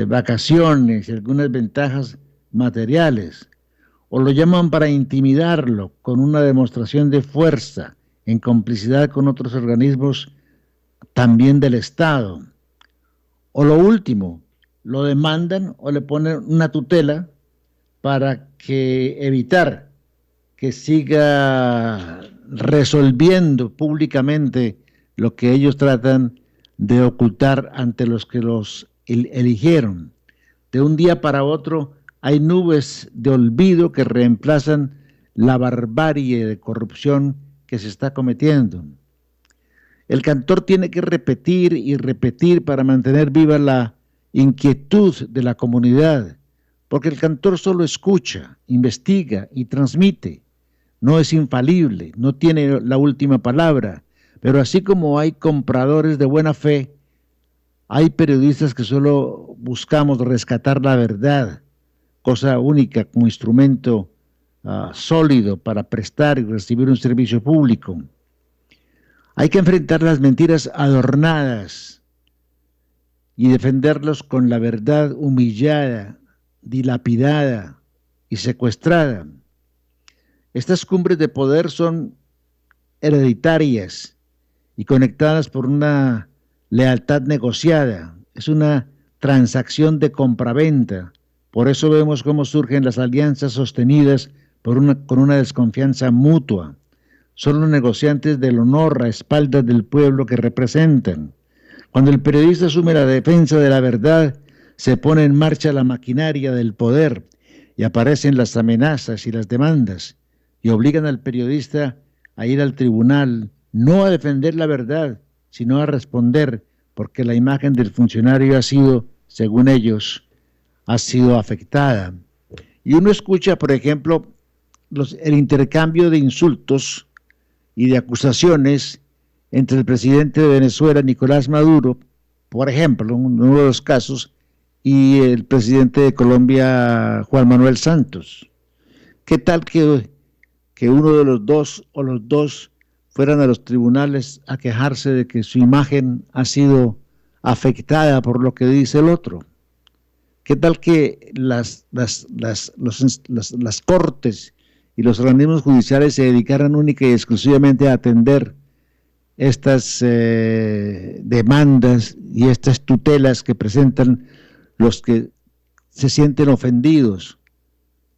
vacaciones y algunas ventajas materiales. O lo llaman para intimidarlo con una demostración de fuerza en complicidad con otros organismos también del Estado. O lo último, lo demandan o le ponen una tutela para evitar que siga resolviendo públicamente lo que ellos tratan de ocultar ante los que los eligieron. De un día para otro hay nubes de olvido que reemplazan la barbarie de corrupción que se está cometiendo. El cantor tiene que repetir y repetir para mantener viva la inquietud de la comunidad, porque el cantor solo escucha, investiga y transmite. No es infalible, no tiene la última palabra, pero así como hay compradores de buena fe, hay periodistas que solo buscamos rescatar la verdad, cosa única como instrumento sólido para prestar y recibir un servicio público. Hay que enfrentar las mentiras adornadas y defenderlos con la verdad humillada, dilapidada y secuestrada. Estas cumbres de poder son hereditarias y conectadas por una lealtad negociada. Es una transacción de compraventa. Por eso vemos cómo surgen las alianzas sostenidas con una desconfianza mutua. Son los negociantes del honor a espaldas del pueblo que representan. Cuando el periodista asume la defensa de la verdad, se pone en marcha la maquinaria del poder y aparecen las amenazas y las demandas y obligan al periodista a ir al tribunal, no a defender la verdad, sino a responder, porque la imagen del funcionario ha sido, según ellos, ha sido afectada. Y uno escucha, por ejemplo, el intercambio de insultos y de acusaciones entre el presidente de Venezuela, Nicolás Maduro, por ejemplo, uno de los casos, y el presidente de Colombia, Juan Manuel Santos. ¿Qué tal que uno de los dos o los dos fueran a los tribunales a quejarse de que su imagen ha sido afectada por lo que dice el otro? ¿Qué tal que las cortes y los organismos judiciales se dedicaran única y exclusivamente a atender estas demandas y estas tutelas que presentan los que se sienten ofendidos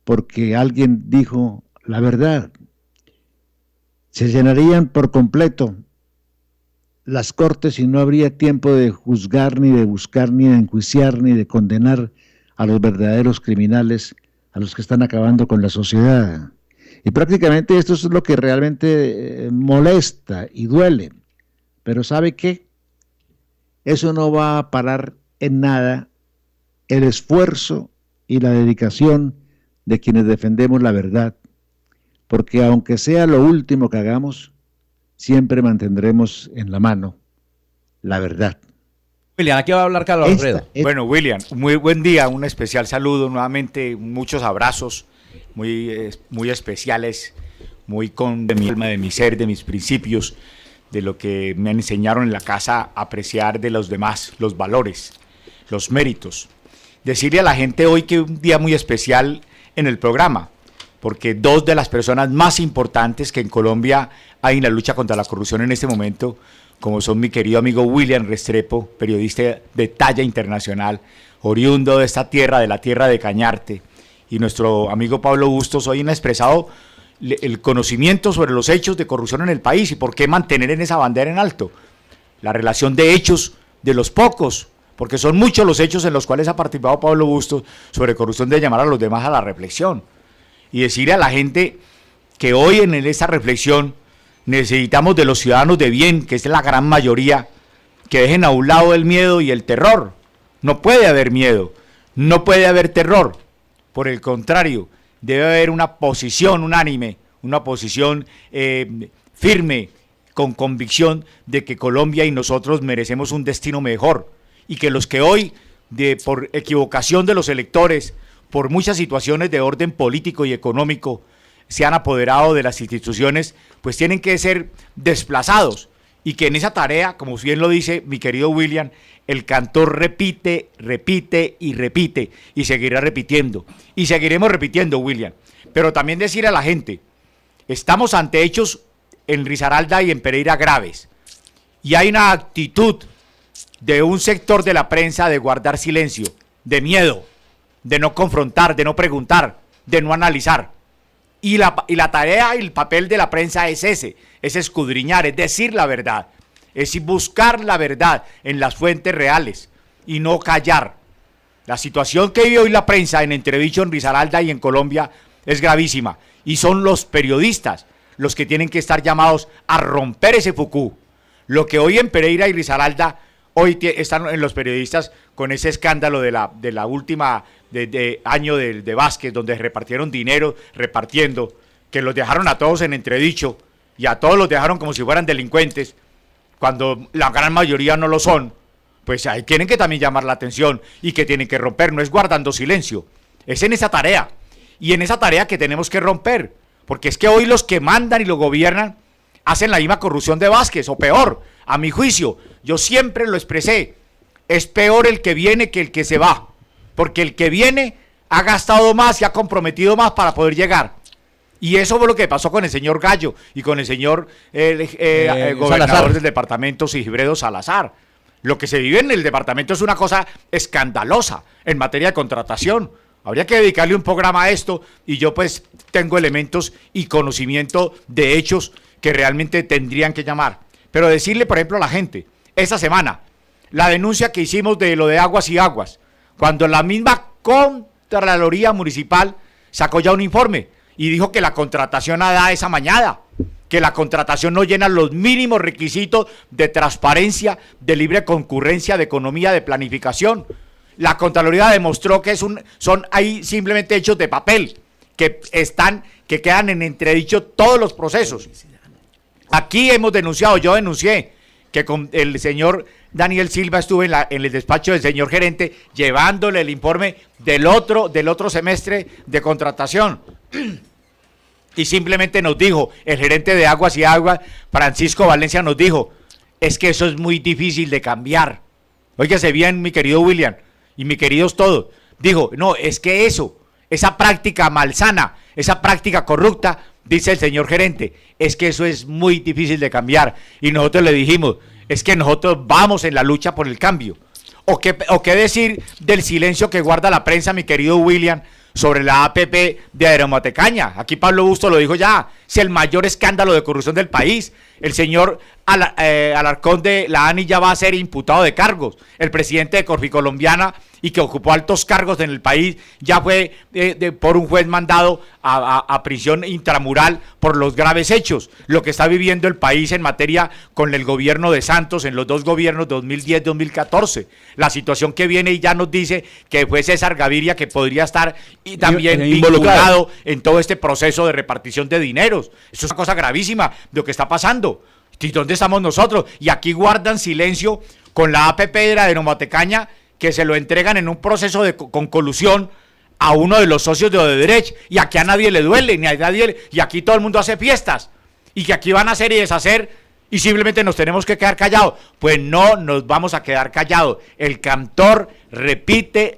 porque alguien dijo la verdad? Se llenarían por completo las cortes y no habría tiempo de juzgar, ni de buscar, ni de enjuiciar, ni de condenar a los verdaderos criminales, a los que están acabando con la sociedad. Y prácticamente esto es lo que realmente molesta y duele. Pero ¿sabe qué? Eso no va a parar en nada el esfuerzo y la dedicación de quienes defendemos la verdad, porque aunque sea lo último que hagamos, siempre mantendremos en la mano la verdad. William, ¿a qué va a hablar Carlos Alfredo? Bueno, William, muy buen día, un especial saludo nuevamente, muchos abrazos muy especiales, muy con de mi alma, de mi ser, de mis principios, de lo que me enseñaron en la casa a apreciar de los demás, los valores, los méritos. Decirle a la gente hoy que un día muy especial en el programa, porque dos de las personas más importantes que en Colombia hay en la lucha contra la corrupción en este momento, como son mi querido amigo William Restrepo, periodista de talla internacional, oriundo de esta tierra, de la tierra de Cañarte, y nuestro amigo Pablo Bustos, hoy han expresado el conocimiento sobre los hechos de corrupción en el país y por qué mantener en esa bandera en alto. La relación de hechos de los pocos, porque son muchos los hechos en los cuales ha participado Pablo Bustos sobre corrupción, de llamar a los demás a la reflexión. Y decirle a la gente que hoy en esta reflexión necesitamos de los ciudadanos de bien, que es la gran mayoría, que dejen a un lado el miedo y el terror. No puede haber miedo, no puede haber terror. Por el contrario, debe haber una posición unánime, una posición firme, con convicción de que Colombia y nosotros merecemos un destino mejor, y que los que hoy, por equivocación de los electores, por muchas situaciones de orden político y económico, se han apoderado de las instituciones, pues tienen que ser desplazados, y que en esa tarea, como bien lo dice mi querido William, el cantor repite, repite y repite, y seguirá repitiendo, y seguiremos repitiendo, William. Pero también decir a la gente, estamos ante hechos en Risaralda y en Pereira graves, y hay una actitud de un sector de la prensa de guardar silencio, de miedo, de no confrontar, de no preguntar, de no analizar. Y la tarea y el papel de la prensa es ese, es escudriñar, es decir la verdad, es buscar la verdad en las fuentes reales y no callar. La situación que vive hoy la prensa en Entredicho, en Risaralda y en Colombia es gravísima, y son los periodistas los que tienen que estar llamados a romper ese fucú. Lo que hoy en Pereira y Risaralda, hoy están en los periodistas con ese escándalo de la última año de Vázquez, donde repartieron dinero, que los dejaron a todos en entredicho, y a todos los dejaron como si fueran delincuentes, cuando la gran mayoría no lo son. Pues ahí tienen que también llamar la atención, y que tienen que romper, no es guardando silencio, es en esa tarea, y en esa tarea que tenemos que romper, porque es que hoy los que mandan y lo gobiernan hacen la misma corrupción de Vázquez, o peor, a mi juicio. Yo siempre lo expresé, es peor el que viene que el que se va, porque el que viene ha gastado más y ha comprometido más para poder llegar. Y eso fue lo que pasó con el señor Gallo y con el señor gobernador Salazar del departamento, Sigifredo Salazar. Lo que se vive en el departamento es una cosa escandalosa en materia de contratación. Habría que dedicarle un programa a esto, y yo pues tengo elementos y conocimiento de hechos que realmente tendrían que llamar. Pero decirle, por ejemplo, a la gente, esta semana, la denuncia que hicimos de lo de Aguas y Aguas, cuando la misma Contraloría Municipal sacó ya un informe y dijo que la contratación da esa mañada, que la contratación no llena los mínimos requisitos de transparencia, de libre concurrencia, de economía, de planificación. La Contraloría demostró que son ahí simplemente hechos de papel, que quedan en entredicho todos los procesos. Aquí hemos denunciado, yo denuncié, que con el señor Daniel Silva estuve en el despacho del señor gerente llevándole el informe del otro semestre de contratación. Y simplemente nos dijo, el gerente de Aguas y Aguas, Francisco Valencia, nos dijo, es que eso es muy difícil de cambiar. Óigase bien, mi querido William, y mis queridos todos. Dijo, no, es que esa práctica malsana, esa práctica corrupta, dice el señor gerente, es que eso es muy difícil de cambiar. Y nosotros le dijimos, es que nosotros vamos en la lucha por el cambio. ¿O qué decir del silencio que guarda la prensa, mi querido William, sobre la APP de Aeromotecaña? Aquí Pablo Busto lo dijo ya, es el mayor escándalo de corrupción del país. El señor Alarcón de la ANI ya va a ser imputado de cargos. El presidente de Corficolombiana, y que ocupó altos cargos en el país, ya fue por un juez mandado a prisión intramural por los graves hechos. Lo que está viviendo el país en materia con el gobierno de Santos, en los dos gobiernos 2010-2014. La situación que viene, y ya nos dice que fue César Gaviria, que podría estar y también vinculado en todo este proceso de repartición de dineros. Eso es una cosa gravísima de lo que está pasando. ¿Y dónde estamos nosotros? Y aquí guardan silencio con la APP de la Aeromotecaña, que se lo entregan en un proceso con colusión a uno de los socios de Odebrecht, y aquí a nadie le duele, ni a nadie, y aquí todo el mundo hace fiestas, y que aquí van a hacer y deshacer, y simplemente nos tenemos que quedar callados. Pues no nos vamos a quedar callados. El cantor repite,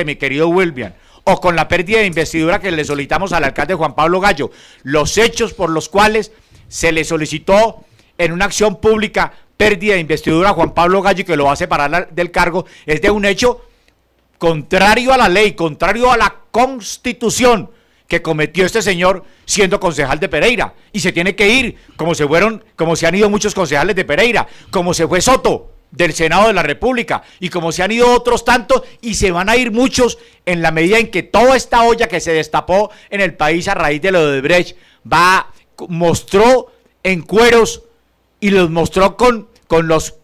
mi querido William. O con la pérdida de investidura que le solicitamos al alcalde Juan Pablo Gallo, los hechos por los cuales se le solicitó en una acción pública pérdida de investidura a Juan Pablo Gallo, y que lo va a separar del cargo, es de un hecho contrario a la ley, contrario a la Constitución, que cometió este señor siendo concejal de Pereira, y se tiene que ir, como se han ido muchos concejales de Pereira, como se fue Soto del Senado de la República, y como se han ido otros tantos, y se van a ir muchos en la medida en que toda esta olla que se destapó en el país a raíz de lo de Odebrecht mostró en cueros, y los mostró con los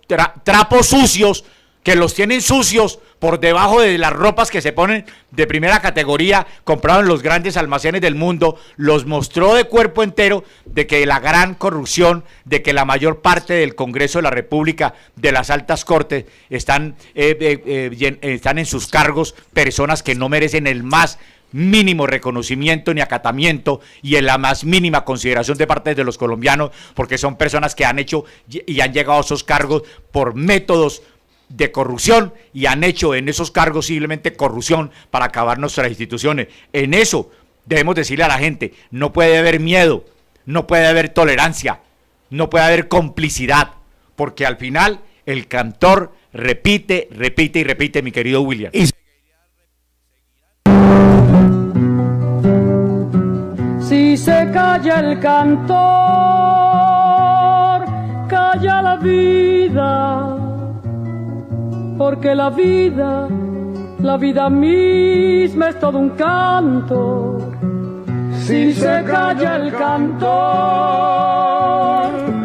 trapos sucios, que los tienen sucios por debajo de las ropas que se ponen de primera categoría, comprados en los grandes almacenes del mundo. Los mostró de cuerpo entero de que la gran corrupción, de que la mayor parte del Congreso de la República, de las altas cortes, están en sus cargos personas que no merecen el más mínimo reconocimiento ni acatamiento y en la más mínima consideración de parte de los colombianos, porque son personas que han hecho y han llegado a esos cargos por métodos de corrupción, y han hecho en esos cargos simplemente corrupción para acabar nuestras instituciones. En eso debemos decirle a la gente, no puede haber miedo, no puede haber tolerancia, no puede haber complicidad, porque al final el cantor repite, mi querido William. Si se calla el cantor, calla la vida, porque la vida misma es todo un canto. Si se calla el cantor.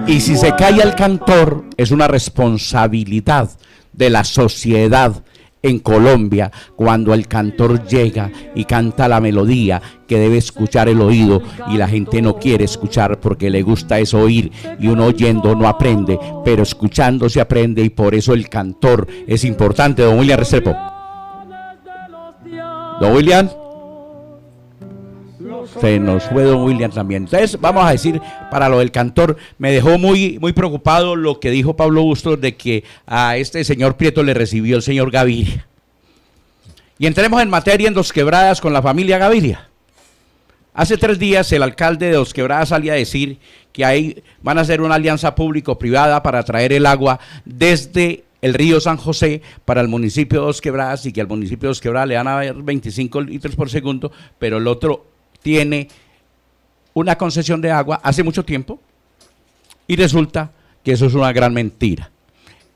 Y si se calla el cantor, es una responsabilidad de la sociedad en Colombia, cuando el cantor llega y canta la melodía que debe escuchar el oído, y la gente no quiere escuchar porque le gusta es oír, y uno oyendo no aprende, pero escuchando se aprende, y por eso el cantor es importante. Don William Restrepo. Don William. Se nos fue don William también. Entonces, vamos a decir, para lo del cantor, me dejó muy preocupado lo que dijo Pablo Bustos de que a este señor Prieto le recibió el señor Gaviria. Y entremos en materia en Dos Quebradas con la familia Gaviria. Hace 3 días el alcalde de Dos Quebradas salía a decir que ahí van a hacer una alianza público-privada para traer el agua desde el río San José para el municipio de Dos Quebradas, y que al municipio de Dos Quebradas le van a dar 25 litros por segundo, pero el otro tiene una concesión de agua hace mucho tiempo, y resulta que eso es una gran mentira.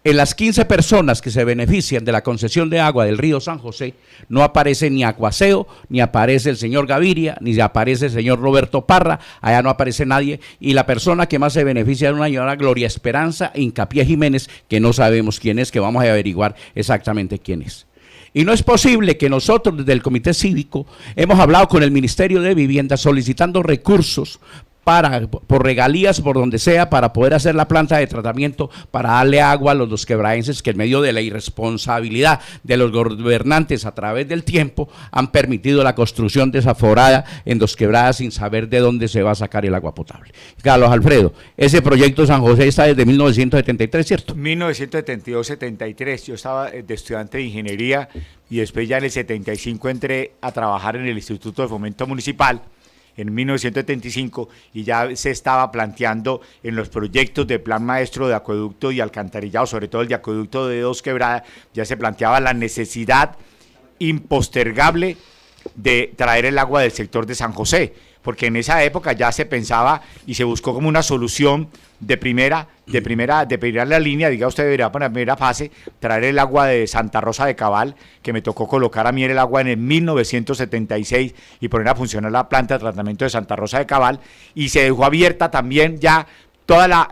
En las 15 personas que se benefician de la concesión de agua del río San José, no aparece ni Acuaseo, ni aparece el señor Gaviria, ni aparece el señor Roberto Parra, allá no aparece nadie, y la persona que más se beneficia es una señora Gloria Esperanza Hincapié Jiménez, que no sabemos quién es, que vamos a averiguar exactamente quién es. Y no es posible que nosotros desde el Comité Cívico hemos hablado con el Ministerio de Vivienda solicitando recursos por regalías, por donde sea, para poder hacer la planta de tratamiento, para darle agua a los dosquebradenses que en medio de la irresponsabilidad de los gobernantes a través del tiempo han permitido la construcción desaforada en Dos Quebradas sin saber de dónde se va a sacar el agua potable. Carlos Alfredo, ese proyecto San José está desde 1973, ¿cierto? 1972-73, yo estaba de estudiante de ingeniería y después ya en el 75 entré a trabajar en el Instituto de Fomento Municipal en 1975, y ya se estaba planteando en los proyectos de plan maestro de acueducto y alcantarillado, sobre todo el de acueducto de Dos Quebradas, ya se planteaba la necesidad impostergable de traer el agua del sector de San José, porque en esa época ya se pensaba y se buscó como una solución de primera la línea, diga usted, debería poner primera fase, traer el agua de Santa Rosa de Cabal, que me tocó colocar a mí el agua en el 1976 y poner a funcionar la planta de tratamiento de Santa Rosa de Cabal, y se dejó abierta también ya toda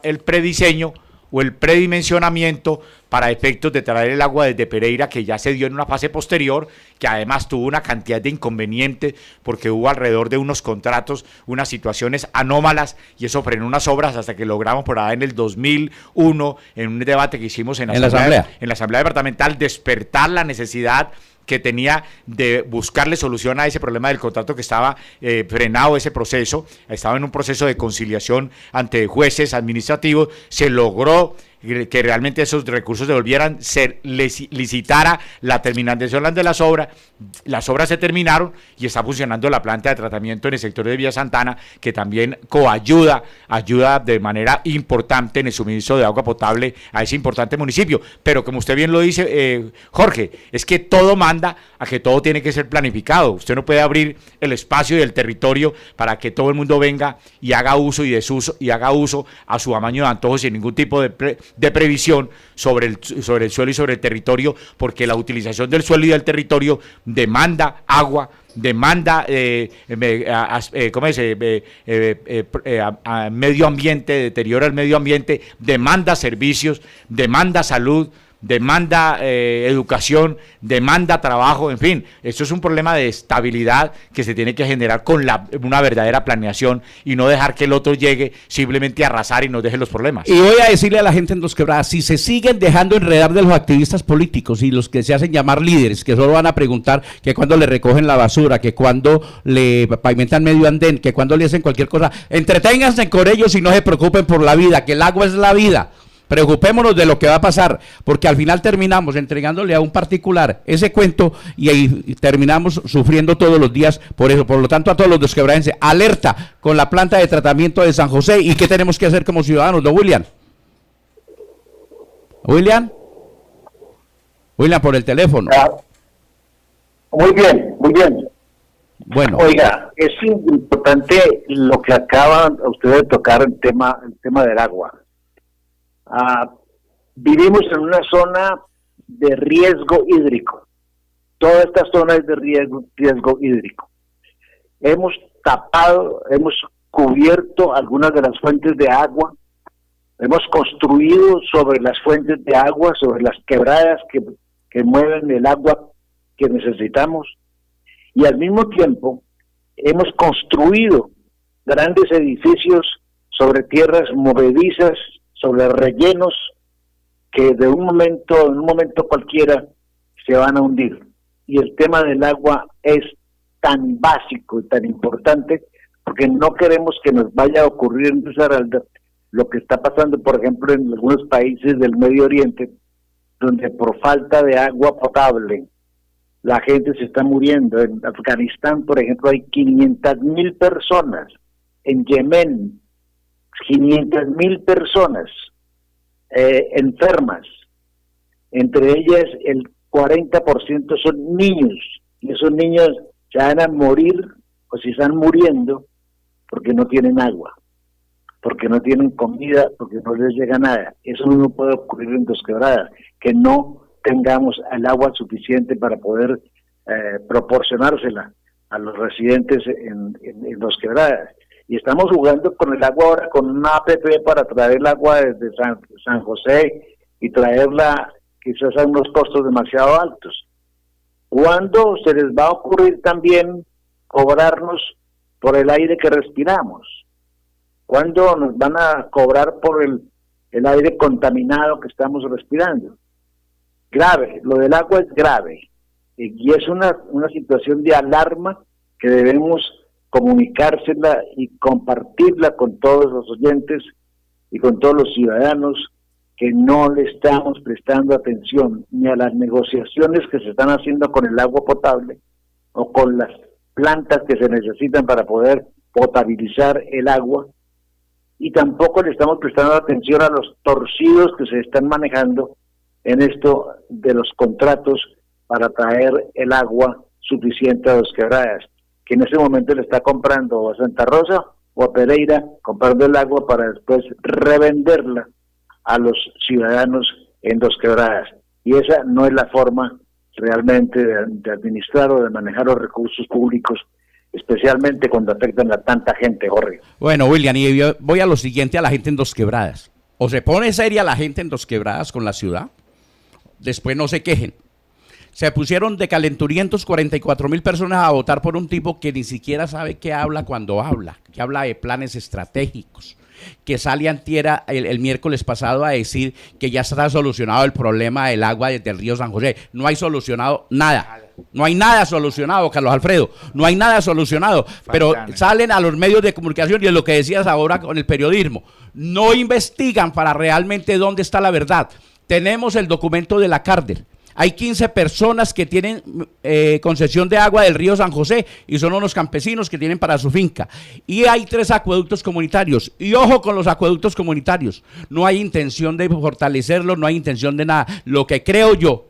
el prediseño o el predimensionamiento para efectos de traer el agua desde Pereira, que ya se dio en una fase posterior, que además tuvo una cantidad de inconvenientes, porque hubo alrededor de unos contratos, unas situaciones anómalas, y eso frenó unas obras hasta que logramos por ahí en el 2001, en un debate que hicimos en la Asamblea Departamental, despertar la necesidad que tenía de buscarle solución a ese problema del contrato que estaba frenado ese proceso, estaba en un proceso de conciliación ante jueces administrativos, se logró que realmente esos recursos se volvieran, se licitara la terminación de las obras se terminaron y está funcionando la planta de tratamiento en el sector de Villa Santana, que también ayuda de manera importante en el suministro de agua potable a ese importante municipio, pero como usted bien lo dice, Jorge, es que todo manda a que todo tiene que ser planificado, usted no puede abrir el espacio y el territorio para que todo el mundo venga y haga uso y desuso y haga uso a su amaño de antojo sin ningún tipo de previsión sobre el suelo y sobre el territorio, porque la utilización del suelo y del territorio demanda agua, demanda medio ambiente, deteriora el medio ambiente, demanda servicios, demanda salud, demanda educación, demanda trabajo, en fin, esto es un problema de estabilidad que se tiene que generar con una verdadera planeación y no dejar que el otro llegue simplemente a arrasar y nos deje los problemas. Y voy a decirle a la gente en Dos Quebradas, si se siguen dejando enredar de los activistas políticos y los que se hacen llamar líderes, que solo van a preguntar que cuando le recogen la basura, que cuando le pavimentan medio andén, que cuando le hacen cualquier cosa, entreténganse con ellos y no se preocupen por la vida, que el agua es la vida. Preocupémonos de lo que va a pasar, porque al final terminamos entregándole a un particular ese cuento y ahí terminamos sufriendo todos los días por eso. Por lo tanto, a todos los dosquebradenses, alerta con la planta de tratamiento de San José. ¿Y qué tenemos que hacer como ciudadanos, don William? ¿William, por el teléfono? Muy bien. Bueno. Oiga, es importante lo que acaban ustedes de tocar, el tema del agua. Vivimos en una zona de riesgo hídrico. Toda esta zona es de riesgo hídrico. Hemos cubierto algunas de las fuentes de agua, hemos construido sobre las fuentes de agua, sobre las quebradas que mueven el agua que necesitamos, y al mismo tiempo hemos construido grandes edificios sobre tierras movedizas, sobre rellenos que en un momento cualquiera se van a hundir. Y el tema del agua es tan básico y tan importante, porque no queremos que nos vaya a ocurrir en Risaralda lo que está pasando, por ejemplo, en algunos países del Medio Oriente, donde por falta de agua potable la gente se está muriendo. En Afganistán, por ejemplo, hay 500.000 personas. En Yemen, 500.000 personas enfermas. Entre ellas, el 40% son niños. Y esos niños se van a morir o se están muriendo porque no tienen agua, porque no tienen comida, porque no les llega nada. Eso no puede ocurrir en Dos Quebradas, que no tengamos el agua suficiente para poder proporcionársela a los residentes en Dos Quebradas. Y estamos jugando con el agua ahora, con una APP para traer el agua desde San José y traerla quizás a unos costos demasiado altos. ¿Cuándo se les va a ocurrir también cobrarnos por el aire que respiramos? ¿Cuándo nos van a cobrar por el aire contaminado que estamos respirando? Grave, lo del agua es grave y es una situación de alarma que debemos comunicársela y compartirla con todos los oyentes y con todos los ciudadanos, que no le estamos prestando atención ni a las negociaciones que se están haciendo con el agua potable o con las plantas que se necesitan para poder potabilizar el agua, y tampoco le estamos prestando atención a los torcidos que se están manejando en esto de los contratos para traer el agua suficiente a Dos Quebradas, que en ese momento le está comprando a Santa Rosa o a Pereira, comprando el agua para después revenderla a los ciudadanos en Dos Quebradas. Y esa no es la forma realmente de administrar o de manejar los recursos públicos, especialmente cuando afectan a tanta gente, Jorge. Bueno, William, y yo voy a lo siguiente, a la gente en Dos Quebradas. O se pone seria la gente en Dos Quebradas con la ciudad, después no se quejen. Se pusieron de calenturientos 44.000 personas a votar por un tipo que ni siquiera sabe qué habla cuando habla, que habla de planes estratégicos, que sale antiera el miércoles pasado a decir que ya está solucionado el problema del agua desde el río San José. No hay solucionado nada. No hay nada solucionado, Carlos Alfredo. No hay nada solucionado. Pero salen a los medios de comunicación y es lo que decías ahora con el periodismo. No investigan para realmente dónde está la verdad. Tenemos el documento de la Cárder. Hay 15 personas que tienen concesión de agua del río San José y son unos campesinos que tienen para su finca. Y hay 3 acueductos comunitarios. Y ojo con los acueductos comunitarios. No hay intención de fortalecerlos, no hay intención de nada. Lo que creo yo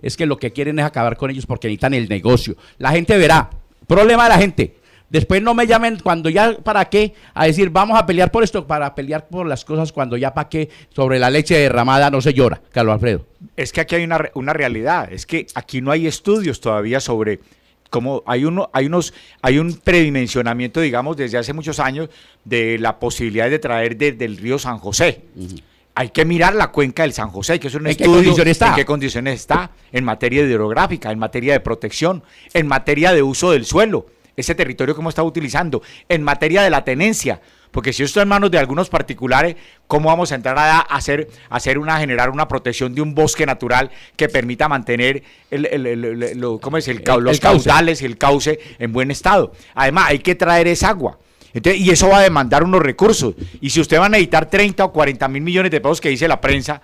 es que lo que quieren es acabar con ellos porque necesitan el negocio. La gente verá. Problema de la gente. Después no me llamen cuando ya, ¿para qué? A decir, vamos a pelear por esto, para pelear por las cosas cuando ya para qué, sobre la leche derramada no se llora, Carlos Alfredo. Es que aquí hay una realidad, es que aquí no hay estudios todavía sobre cómo hay un predimensionamiento, digamos, desde hace muchos años de la posibilidad de traer desde el río San José. Hay que mirar la cuenca del San José, hay que hacer un estudio en qué condiciones está, en materia hidrográfica, en materia de protección, en materia de uso del suelo, ese territorio cómo está utilizando, en materia de la tenencia, porque si esto está en manos de algunos particulares, ¿cómo vamos a entrar a generar una protección de un bosque natural que permita mantener los caudales y el cauce en buen estado? Además, hay que traer esa agua. Entonces, y eso va a demandar unos recursos. Y si usted va a necesitar 30 o 40 mil millones de pesos que dice la prensa,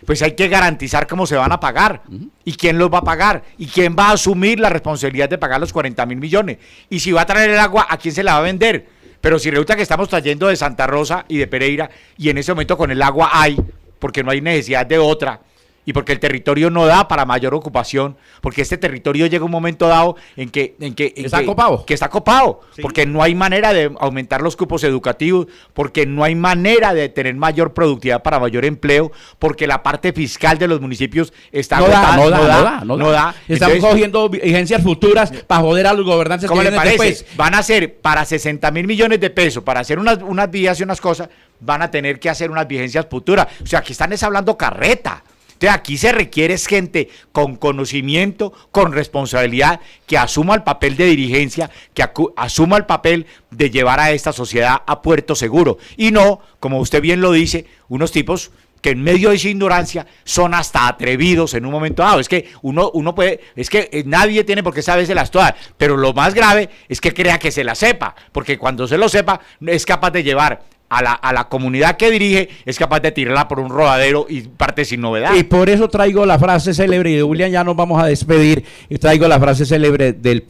pues hay que garantizar cómo se van a pagar y quién los va a pagar y quién va a asumir la responsabilidad de pagar los 40 mil millones. Y si va a traer el agua, ¿a quién se la va a vender? Pero si resulta que estamos trayendo de Santa Rosa y de Pereira y en ese momento con el agua hay, porque no hay necesidad de otra, y porque el territorio no da para mayor ocupación, porque este territorio llega un momento dado en que está copado, sí. Porque no hay manera de aumentar los cupos educativos, porque no hay manera de tener mayor productividad para mayor empleo, porque la parte fiscal de los municipios está agotada, no da. Estamos cogiendo vigencias futuras para joder a los gobernantes. ¿Cómo le parece? Después. Van a ser para 60 mil millones de pesos, para hacer unas vías y unas cosas, van a tener que hacer unas vigencias futuras. O sea, aquí están hablando carreta. Entonces aquí se requiere gente con conocimiento, con responsabilidad, que asuma el papel de dirigencia, que asuma el papel de llevar a esta sociedad a puerto seguro. Y no, como usted bien lo dice, unos tipos que en medio de esa ignorancia son hasta atrevidos en un momento dado. Es que uno puede, es que nadie tiene por qué sabérselas todas, pero lo más grave es que crea que se las sepa, porque cuando se lo sepa es capaz de llevar a la comunidad que dirige, es capaz de tirarla por un rodadero y parte sin novedad. Y por eso traigo la frase célebre, y de William ya nos vamos a despedir, y traigo la frase célebre del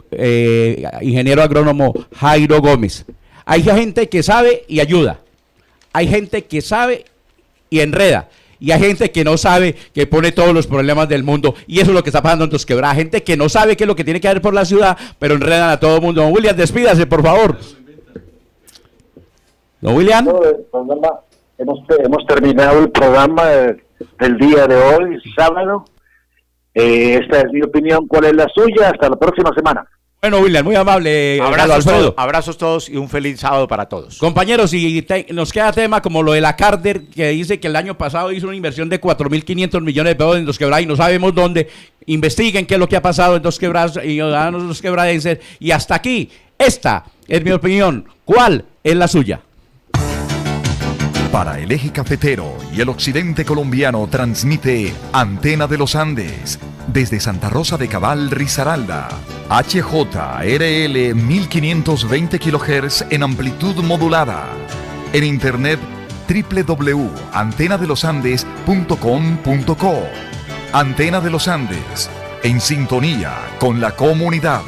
ingeniero agrónomo Jairo Gómez. Hay gente que sabe y ayuda, hay gente que sabe y enreda, y hay gente que no sabe, que pone todos los problemas del mundo, y eso es lo que está pasando en Dos Quebradas, gente que no sabe qué es lo que tiene que hacer por la ciudad, pero enredan a todo el mundo. Don William, despídase, por favor. Don William. Hemos terminado el programa del día de hoy, sábado. Esta es mi opinión. ¿Cuál es la suya? Hasta la próxima semana. Bueno, William, muy amable. Abrazos todos y un feliz sábado para todos. Compañeros, y nos queda tema como lo de la Carter, que dice que el año pasado hizo una inversión de 4.500 millones de pesos en Dos Quebradas y no sabemos dónde. Investiguen qué es lo que ha pasado en Dos Quebradas y ciudadanos dos quebradenses. Y hasta aquí, esta es mi opinión. ¿Cuál es la suya? Para el eje cafetero y el occidente colombiano transmite Antena de los Andes desde Santa Rosa de Cabal, Risaralda. HJRL 1520 kHz en amplitud modulada. En internet www.antenadelosandes.com.co. Antena de los Andes, en sintonía con la comunidad.